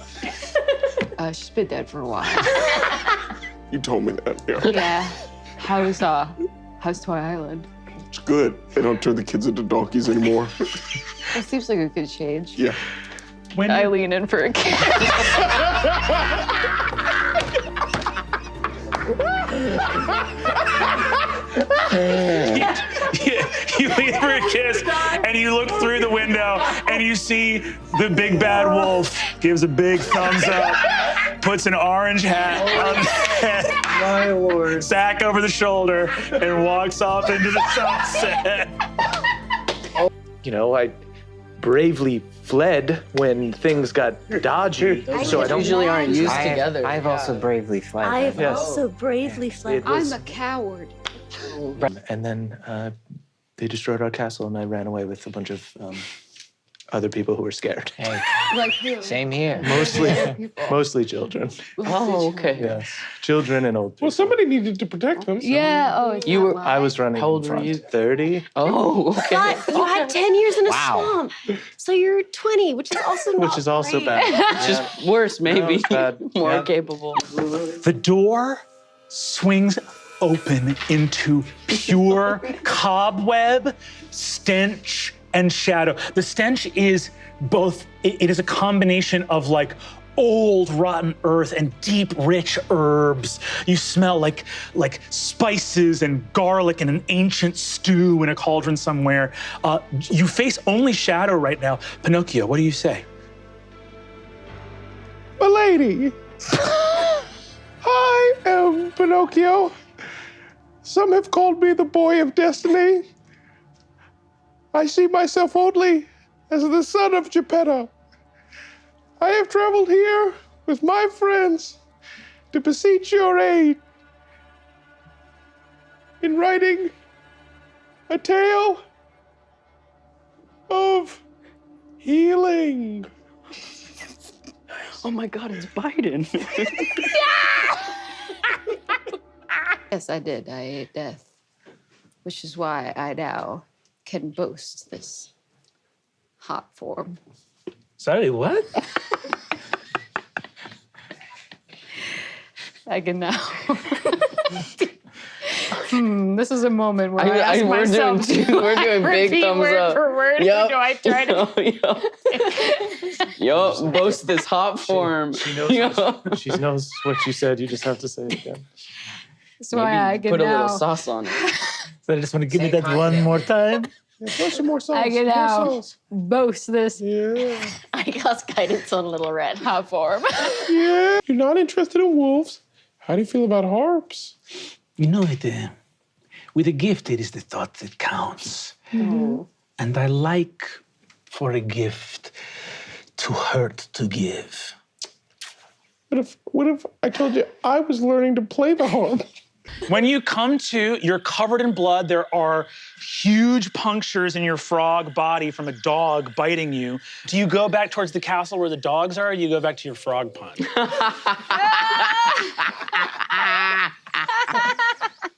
She's been dead for a while. You told me that. Yeah. Yeah. How's Toy Island? It's good. They don't turn the kids into donkeys anymore. That seems like a good change. Yeah. When I lean in for a kiss. you lean for a kiss and you look through the window and you see the big bad wolf gives a big thumbs up, puts an orange hat on the head, My lord. sack over the shoulder, and walks off into the sunset. I bravely fled when things got dodgy. So I don't Usually aren't used I have, together. I've also bravely fled. I've Yes. also bravely fled. It was- I'm a coward. And then they destroyed our castle, and I ran away with a bunch of other people who were scared. Hey, Like who? same here. Mostly children. Oh, okay. Yes, children and old people. Well, somebody needed to protect them. So. Yeah. Oh, it's You not were- well. I was running. How old in were front. you? 30, Oh, okay. But you had 10 years in a Wow. swamp. So you're 20, which is also not which is also great. bad. Just worse, maybe. it's bad. More Yeah. capable. The door swings open into pure cobweb, stench, and shadow. The stench is both, it is a combination of like old rotten earth and deep rich herbs. You smell like spices and garlic and an ancient stew in a cauldron somewhere. You face only shadow right now. Pinocchio, what do you say? Milady, I am Pinocchio. Some have called me the boy of destiny. I see myself only as the son of Geppetto. I have traveled here with my friends to beseech your aid in writing a tale of healing. Oh my God, it's Biden. Yes, I did. I ate death, which is why I now can boast this hot form. Sorry, what? I can now. This is a moment where I ask we're myself, doing we're doing big repeat thumbs word up. for word, or Yup. do I try to? Yo, boast this hot form. She knows what you said. You just have to say it again. That's why I can Put a now. little sauce on it. So I just want to give me that one more time. Throw some more sauce. I can more now sauce. boast this Yeah. I got guidance on Little Red. hot form. Yeah. You're not interested in wolves. How do you feel about harps? You know it. With a gift, it is the thought that counts. And I like for a gift to hurt to give. What if I told you I was learning to play the harp? When you come to, you're covered in blood. There are huge punctures in your frog body from a dog biting you. Do you go back towards the castle where the dogs are, or do you go back to your frog pond?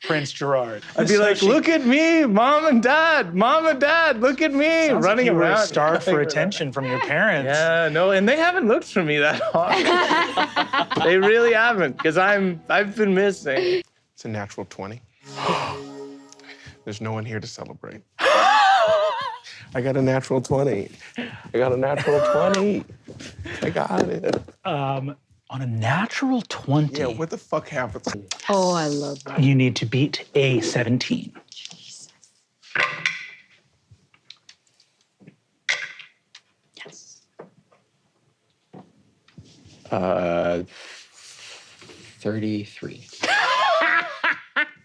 Prince Gerard. I'd be like, look at me, mom and dad, look at me, Sounds running like you were around. starved for attention from your parents. Yeah, no, and they haven't looked for me that hard. They really haven't, because I've been missing. It's a natural 20. There's no one here to celebrate. I got a natural 20. I got it. On a natural 20, Yeah, what the fuck happened? Oh, I love that. you need to beat a 17. Yes. 33.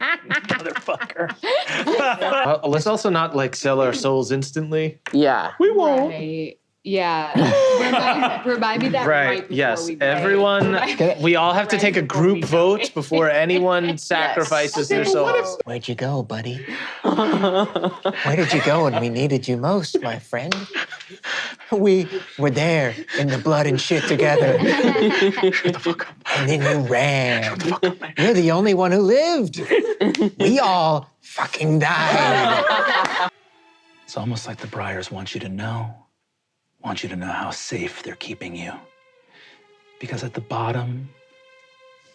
Motherfucker. Let's also not like sell our souls instantly. Yeah. We won't. Right. Yeah. Remind me that right before yes. we go. Everyone, we all have to Right take a before group we go. vote before anyone sacrifices their souls. Where'd you go, buddy? Where did you go when we needed you most, my friend? We were there in the blood and shit together. Shut the fuck up. And then you ran. Shut the fuck up, man. You're the only one who lived. We all fucking died. It's almost like the Briars want you to know how safe they're keeping you. Because at the bottom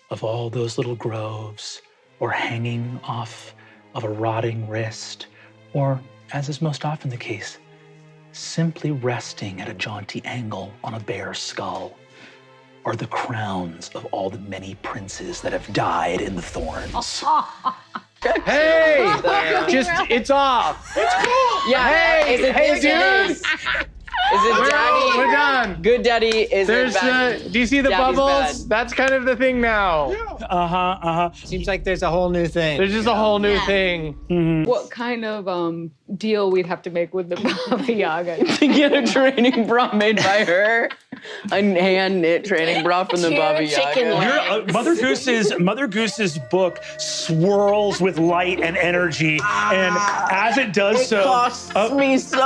of all those little groves, or hanging off of a rotting wrist, or, as is most often the case, simply resting at a jaunty angle on a bear's skull, are the crowns of all the many princes that have died in the thorns. Hey, it's off. Yeah. Hey, dude. Is it daddy? We're done. Good daddy is There's it bad? do you see the Daddy's bubbles? bad. That's kind of the thing now. Seems like there's a whole new thing. There's just a whole new thing. What kind of deal we'd have to make with the Baba Yaga? To get a training bra made by her. A hand-knit training bra from the Baba Yaga. Mother Goose's book swirls with light and energy, and as it does so, costs me so.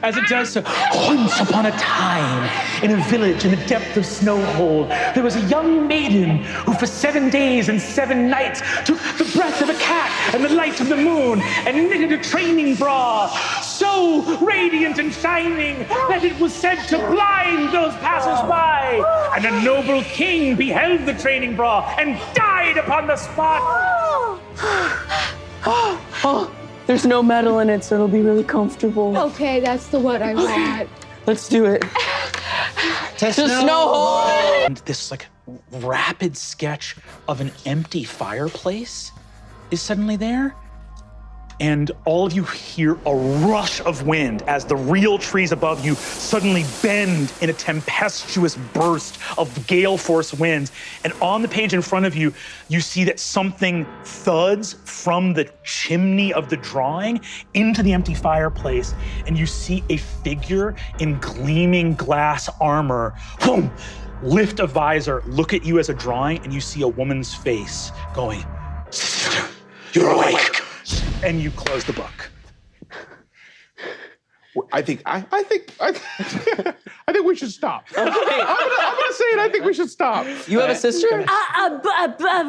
as it does so, once upon a time, in a village in the depth of Snowhole, there was a young maiden who, for 7 days and 7 nights, took the breath of a cat and the light of the moon and knitted a training bra so radiant and shining that it was said to blind those passers-by. And a noble king beheld the training bra and died upon the spot. Oh, there's no metal in it, so it'll be really comfortable. Okay, that's the one I want. Let's do it. To Snowhole! And this like rapid sketch of an empty fireplace is suddenly there. And all of you hear a rush of wind as the real trees above you suddenly bend in a tempestuous burst of gale force winds. And on the page in front of you, you see that something thuds from the chimney of the drawing into the empty fireplace. And you see a figure in gleaming glass armor, boom, lift a visor, look at you as a drawing, and you see a woman's face going, "You're awake." And you close the book. I think we should stop. I'm gonna say it. I think we should stop. You have a sister?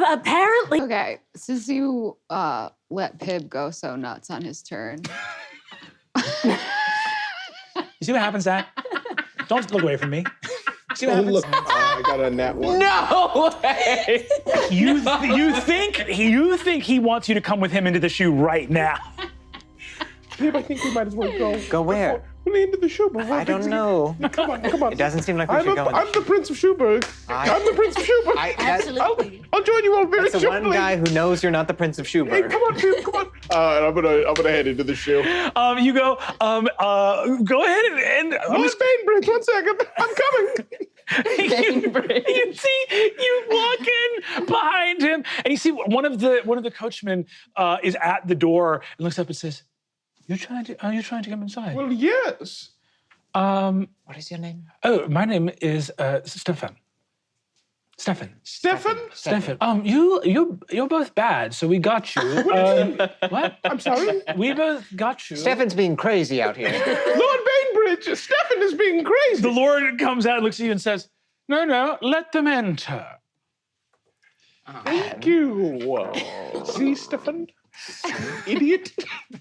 Apparently. Okay, since you let Pib go so nuts on his turn. You see what happens, Zach? Don't look away from me. See what happens? Look, I got a nat one. No way! You think he wants you to come with him into the shoe right now? Babe, I think we might as well go. Go where? We're into the Schuberg. I don't know. Come on. It doesn't seem like we should go. I'm the Prince of Schuberg. I'm the Prince of Schuberg. Absolutely. I'll join you all very That's the one guy who knows you're not the Prince of Hey, Schuberg. come on, Pip, come on. And I'm gonna head into the shoe. You go. Go ahead and Miss Bainbridge, 1 second. I'm coming. You see, you walk in behind him, and you see one of the coachmen is at the door and looks up and says, are you trying to come inside? Well, yes. What is your name? Oh, my name is Stefan. Stefan. You're both bad, so we got you. What? I'm sorry? We both got you. Stefan's being crazy out here. Lord Bainbridge, Stefan is being crazy. The Lord comes out, looks at you, and says, "No, let them enter." Thank you. See, Stefan? Idiot.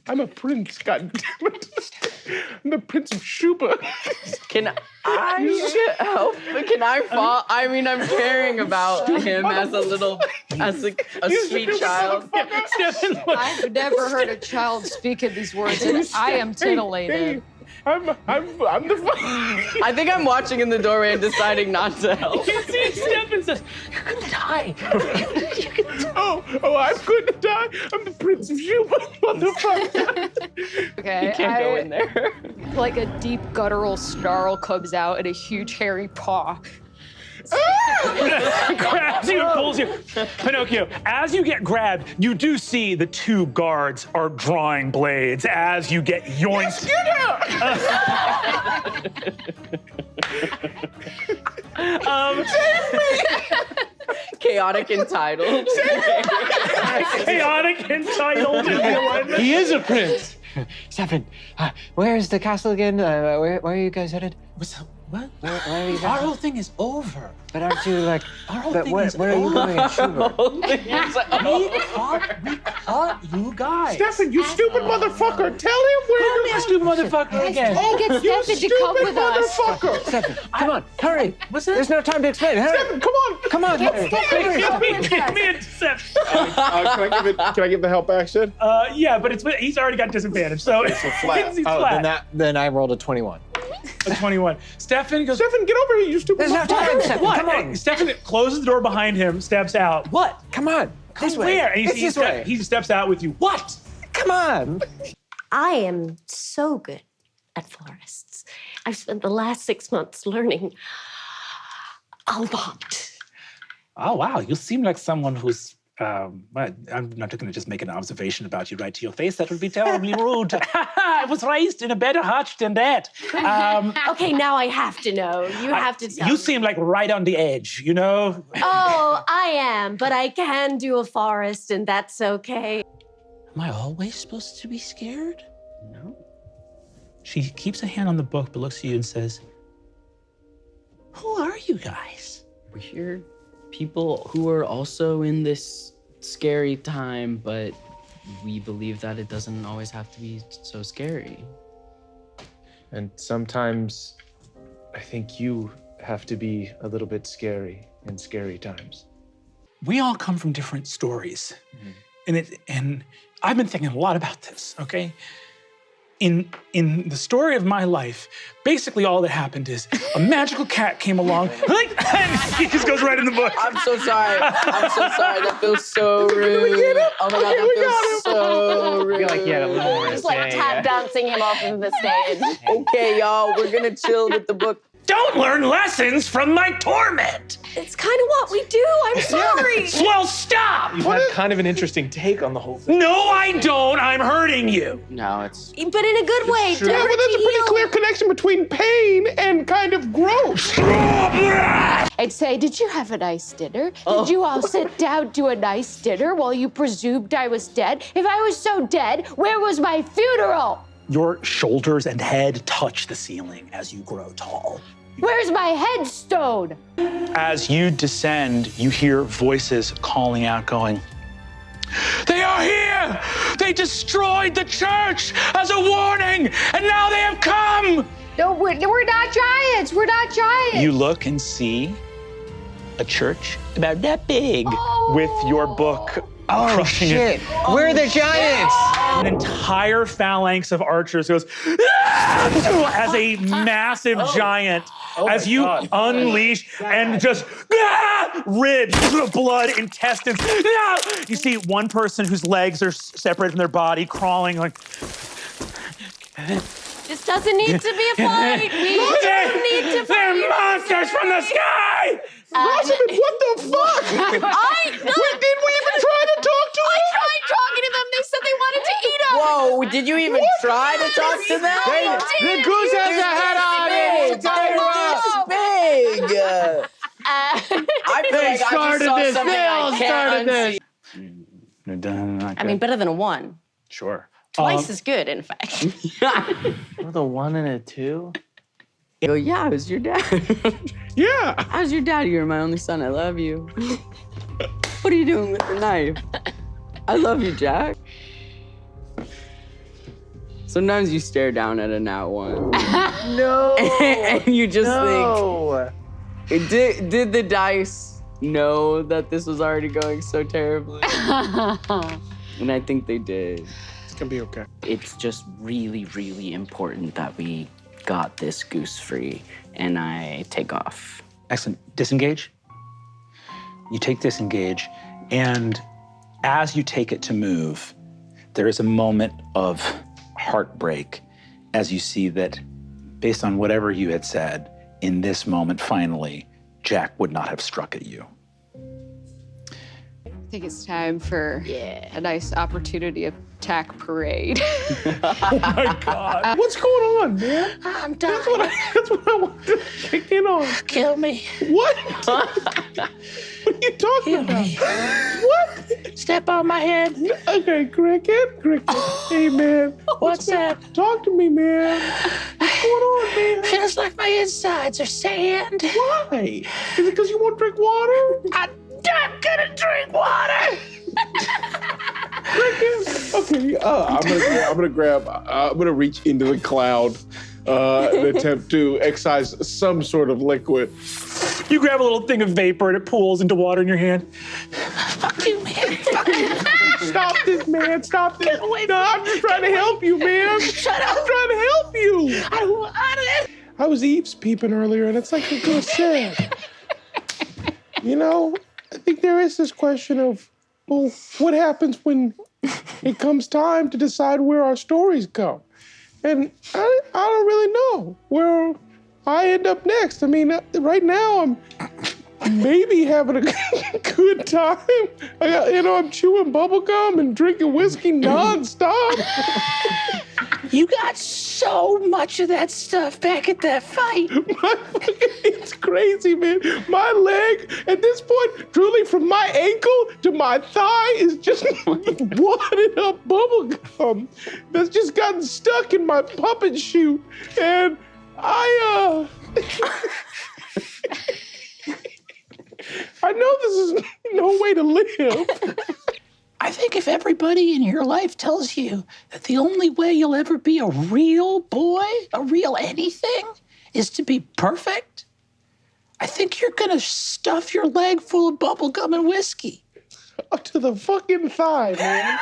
I'm a prince, goddammit. I'm the Prince of Schubert. Can I help? Can I fall? I mean, I'm caring about him as a sweet child. I've never heard a child speak in these words, and I am tittillated. I'm the. I think I'm watching in the doorway and deciding not to help. You see, Stefan says, "You can die." Oh, I'm going to die. I'm the Prince of Schubert, motherfucker. Okay, You can't go in there. Like a deep guttural snarl comes out and a huge hairy paw. Grabs you, pulls you. Pinocchio, as you get grabbed, you do see the 2 guards are drawing blades as you get yoinked. Chaotic entitled. Chaotic entitled. He is a prince. Stefan, where is the castle again? Where are you guys headed? What? Where are you Our guys? whole thing is over. But aren't you like? Our whole But thing where is are you over. going in Schubert? We caught you guys. Stefan, you stupid motherfucker. Tell him where Call me a stupid motherfucker again. Hey, get you Stefan to come stupid with us. motherfucker. Stefan, come on, hurry! What's that? There's no time to explain. Hurry! Stefan, come on. Come on, hurry! Give me a deception. Can I give the help action? Yeah, but he's already got disadvantage, so it's flat. He's Oh, flat. then I rolled a 21. A 21. Stefan goes, Stefan, get over here, you stupid There's no time, motherfucker. Stefan. what? Come on. Stefan closes the door behind him, steps out. What? Come on. This way. Where? And It's this way. he steps out with you. What? Come on. I am so good at forests. I've spent the last 6 months learning a lot. Oh, wow. You seem like someone who's I'm not going to just make an observation about you right to your face. That would be terribly rude. I was raised in a better hutch than that. Okay, now I have to know. You have to tell You me. seem like right on the edge, you know? Oh, I am, but I can do a forest, and that's okay. Am I always supposed to be scared? No. She keeps a hand on the book, but looks at you and says, who are you guys? We're people who are also in this scary time, but we believe that it doesn't always have to be so scary. And sometimes I think you have to be a little bit scary in scary times. We all come from different stories. And I've been thinking a lot about this, okay? In the story of my life, basically all that happened is a magical cat came along, and he just goes right in the book. I'm so sorry. I'm so sorry. That feels so rude. Oh my God, that feels so rude. I feel like he had a little more. Just like tap dancing him off of the stage. Okay, y'all, we're gonna chill with the book. Don't learn lessons from my torment. It's kind of what we do. I'm sorry. Well, stop. You had kind of an interesting take on the whole thing. No, I don't. I'm hurting you. No, it's... But in a good way. Yeah, but that's a pretty clear connection between pain and kind of growth. I'd say, did you have a nice dinner? Did you all sit down to a nice dinner while you presumed I was dead? If I was so dead, where was my funeral? Your shoulders and head touch the ceiling as you grow tall. Where's my headstone? As you descend, you hear voices calling out, going, they are here! They destroyed the church as a warning, and now they have come! No, we're not giants. We're not giants. You look and see a church about that big with your book crushing it. We're the giants! An entire phalanx of archers goes as a massive giant as you unleash and just ribs, blood, intestines. You see one person whose legs are separated from their body crawling like. This doesn't need to be a fight. We don't need to fight. They're monsters from the sky! Rosamund, what the fuck? Did we even try to talk to I them? tried talking to them. They said they wanted to eat us. Whoa, did you even try to talk to them? The goose has a head on it. It's big. I feel like I just saw something I can't unsee. I mean, better than a 1. Sure. Twice as good, in fact. With a 1 and a 2? I go, yeah, I was your dad. Yeah. I was your dad. You're my only son. I love you. What are you doing with the knife? I love you, Jack. Sometimes you stare down at a nat 1. No. And you just No. think, did the dice know that this was already going so terribly? And I think they did. It's gonna be okay. It's just really, really important that we got this goose free, and I take off. Excellent. Disengage. You take disengage, and as you take it to move, there is a moment of heartbreak as you see that, based on whatever you had said, in this moment, finally, Jack would not have struck at you. I think it's time for a nice opportunity attack parade. Oh my God. What's going on, man? I'm done. That's what I want to check in on. Kill me. What? What are you talking about? What? Step on my head. Okay, Cricket. Hey, man. What's that? Talk to me, man. What's going on, man? Feels like my insides are sand. Why? Is it because you won't drink water? I'm gonna drink water. Okay, I'm gonna reach into the cloud and attempt to excise some sort of liquid. You grab a little thing of vapor and it pools into water in your hand. Fuck you, man. Fuck you. Stop this, man. Stop this. No, I'm just trying to help you, man. Shut up. I'm trying to help you. I want it. I was eavespeeping earlier, and it's like a good said. You know, I think there is this question of, well, what happens when it comes time to decide where our stories go? And I don't really know where I end up next. I mean, right now maybe having a good time. I'm chewing bubble gum and drinking whiskey nonstop. You got so much of that stuff back at that fight. It's crazy, man. My leg, at this point, truly from my ankle to my thigh is just wadded up bubble gum that's just gotten stuck in my puppet chute. And I know this is no way to live. I think if everybody in your life tells you that the only way you'll ever be a real boy, a real anything, is to be perfect, I think you're gonna stuff your leg full of bubble gum and whiskey. Up to the fucking thigh, man.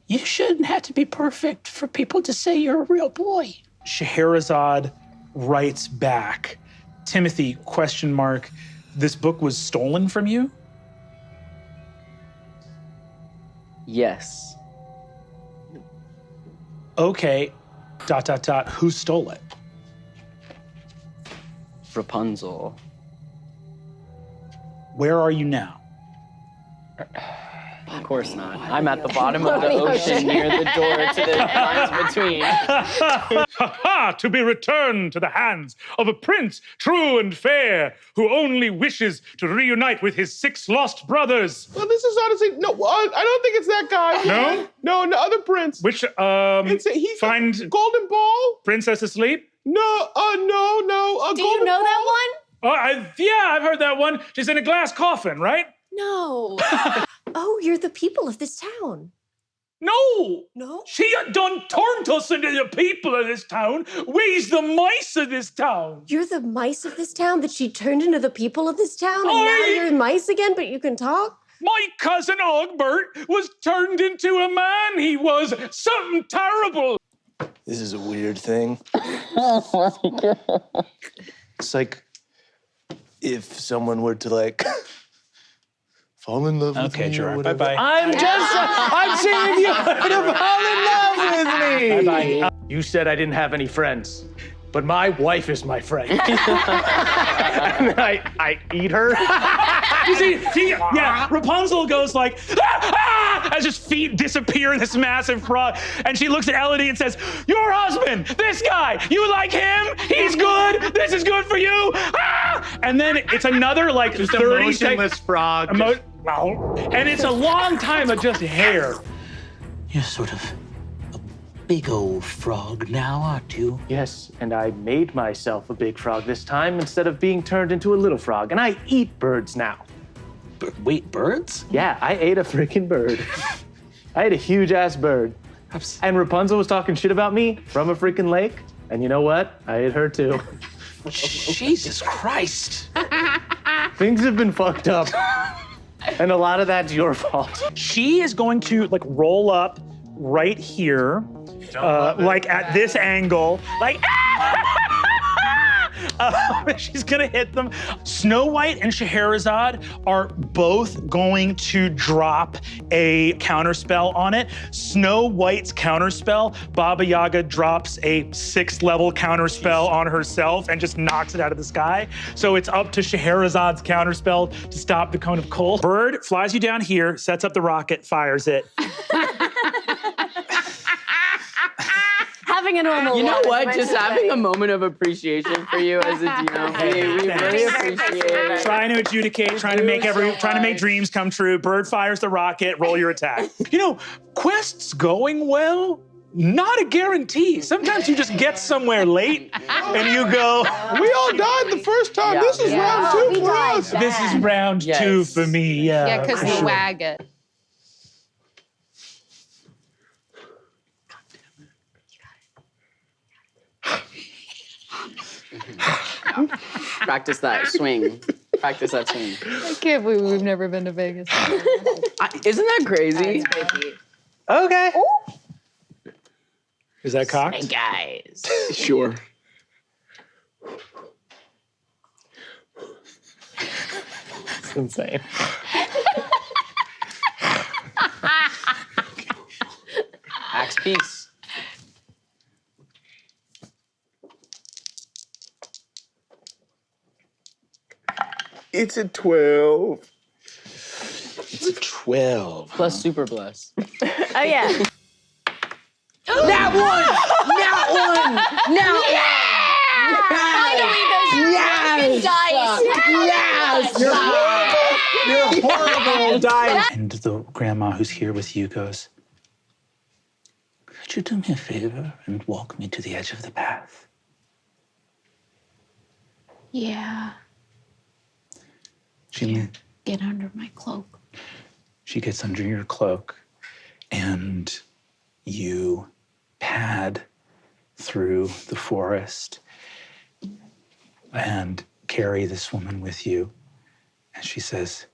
You shouldn't have to be perfect for people to say you're a real boy. Scheherazade writes back, Timothy, ? This book was stolen from you? Yes. Okay, ... Who stole it? Rapunzel. Where are you now? Of course not. I'm at the bottom of the ocean near the door to the lines between. Ha! To be returned to the hands of a prince true and fair, who only wishes to reunite with his 6 lost brothers. Well, this is honestly, no, I don't think it's that guy. No? No, other prince. Which, find Golden Ball? Princess asleep? No. Do you know that one? Oh, I've heard that one. She's in a glass coffin, right? No. Oh, you're the people of this town. No! No? She done turned us into the people of this town. We's the mice of this town. You're the mice of this town that she turned into the people of this town, and now you're mice again, but you can talk? My cousin Ogbert was turned into a man. He was something terrible. This is a weird thing. Oh my God. It's like if someone were to like fall in love with me. Okay, Gerard, or whatever. bye-bye. I'm saying you to fall in love with me. Bye-bye. You said I didn't have any friends, but my wife is my friend. And I eat her. You see, Rapunzel goes like, as his feet disappear in this massive frog. And she looks at Elodie and says, your husband, this guy, you like him? He's good. This is good for you. And then it's another like Just 30 emotionless frog. And it's a long time of just hair. You're sort of a big old frog now, aren't you? Yes, and I made myself a big frog this time instead of being turned into a little frog. And I eat birds now. Wait, birds? Yeah, I ate a freaking bird. I ate a huge ass bird. And Rapunzel was talking shit about me from a freaking lake. And you know what? I ate her too. Jesus Christ. Things have been fucked up. And a lot of that's your fault. She is going to like roll up right here, like at this angle, like, she's gonna hit them. Snow White and Scheherazade are both going to drop a counterspell on it. Snow White's counterspell, Baba Yaga drops a 6th level counterspell on herself and just knocks it out of the sky. So it's up to Scheherazade's counterspell to stop the cone of cold. Bird flies you down here, sets up the rocket, fires it. Having a normal You know one is what? my Just today. having a moment of appreciation for you as a DM. We really appreciate it. Trying to adjudicate, trying to make dreams come true. Bird fires the rocket, roll your attack. You know, quests going well, not a guarantee. Sometimes you just get somewhere late and you go, We all died the first time. Yeah. This is round 2 we for died us. bad. this is round 2 for me. Yeah, because for the sure. wagon. Practice that swing. Practice that swing. I can't believe we've never been to Vegas. Isn't that crazy? Okay. Is that cocked? Guys. Sure. It's insane. Axe piece. It's a 12. It's a 12. Plus super bless. Oh, yeah. That one! That one! That Finally, those one! fucking dice! Yes! You're horrible, dice. And the grandma who's here with you goes, could you do me a favor and walk me to the edge of the path? Yeah. She Get under my cloak. She gets under your cloak and you pad through the forest and carry this woman with you. And she says,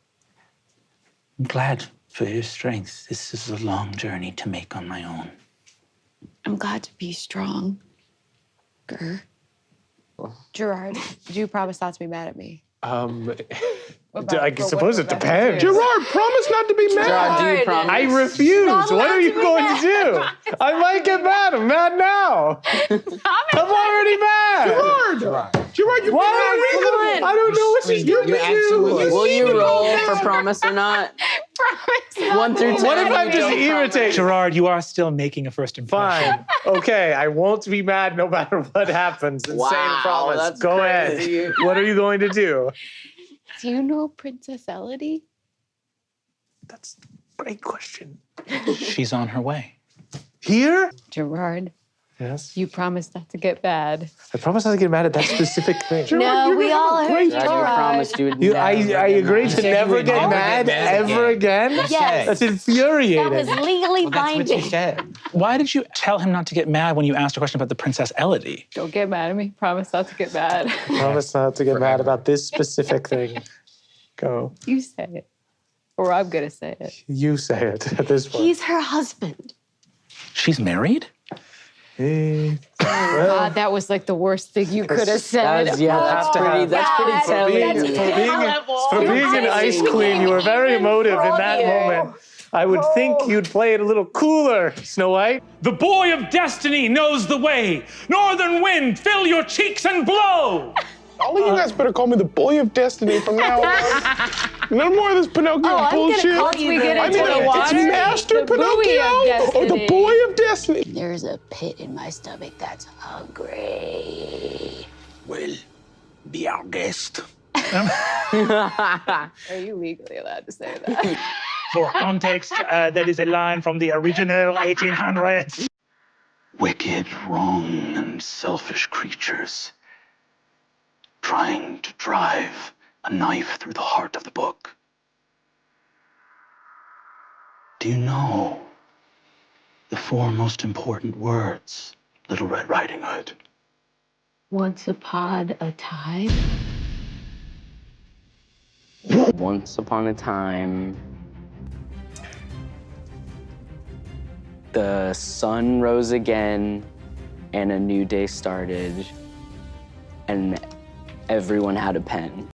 I'm glad for your strength. This is a long journey to make on my own. I'm glad to be strong. Gerard, do you promise not to be mad at me? I suppose it depends. Gerard, promise not to be mad. Gerard, do you promise? I refuse. What are you going to do? I might get mad. I'm mad now. I'm already mad. Gerard, you Why? I don't know what she's going to do. Will you roll for promise or not? Promise. 1 through 10. What if I'm you just don't irritated? Gerard, you are still making a first impression. Fine. Okay, I won't be mad no matter what happens. Insane Wow, promise. that's Go crazy. ahead. What are you going to do? Do you know Princess Elodie? That's a great question. She's on her way. Here? Gerard, Yes. you promised not to get mad. I promise not to get mad at that specific thing. No, we all heard Gerard, you promised you would I agreed to never get mad ever again? Yes. That's infuriating. That was legally That's what binding. she said. Why did you tell him not to get mad when you asked a question about the Princess Elodie? Don't get mad at me. Promise not to get mad. Promise not to get mad about this specific thing. Go. You say it. Or I'm going to say it. You say it at this point. He's her husband. She's married? Hey. God, that was like the worst thing you could have said. That's pretty telling. For being an ice queen, you were very emotive in that moment. I would think you'd play it a little cooler, Snow White. The boy of destiny knows the way. Northern wind, fill your cheeks and blow. All of you guys better call me the boy of destiny from now on. No more of this Pinocchio I'm bullshit. gonna call you we get the- into the It's water, Master the buoy of Pinocchio or the destiny. boy of destiny. There's a pit in my stomach that's hungry. Well, be our guest. Are you legally allowed to say that? For context, that is a line from the original 1800s. Wicked, wrong, and selfish creatures trying to drive a knife through the heart of the book. Do you know the 4 most important words, Little Red Riding Hood? Once upon a time. Once upon a time, the sun rose again and a new day started, and everyone had a pen.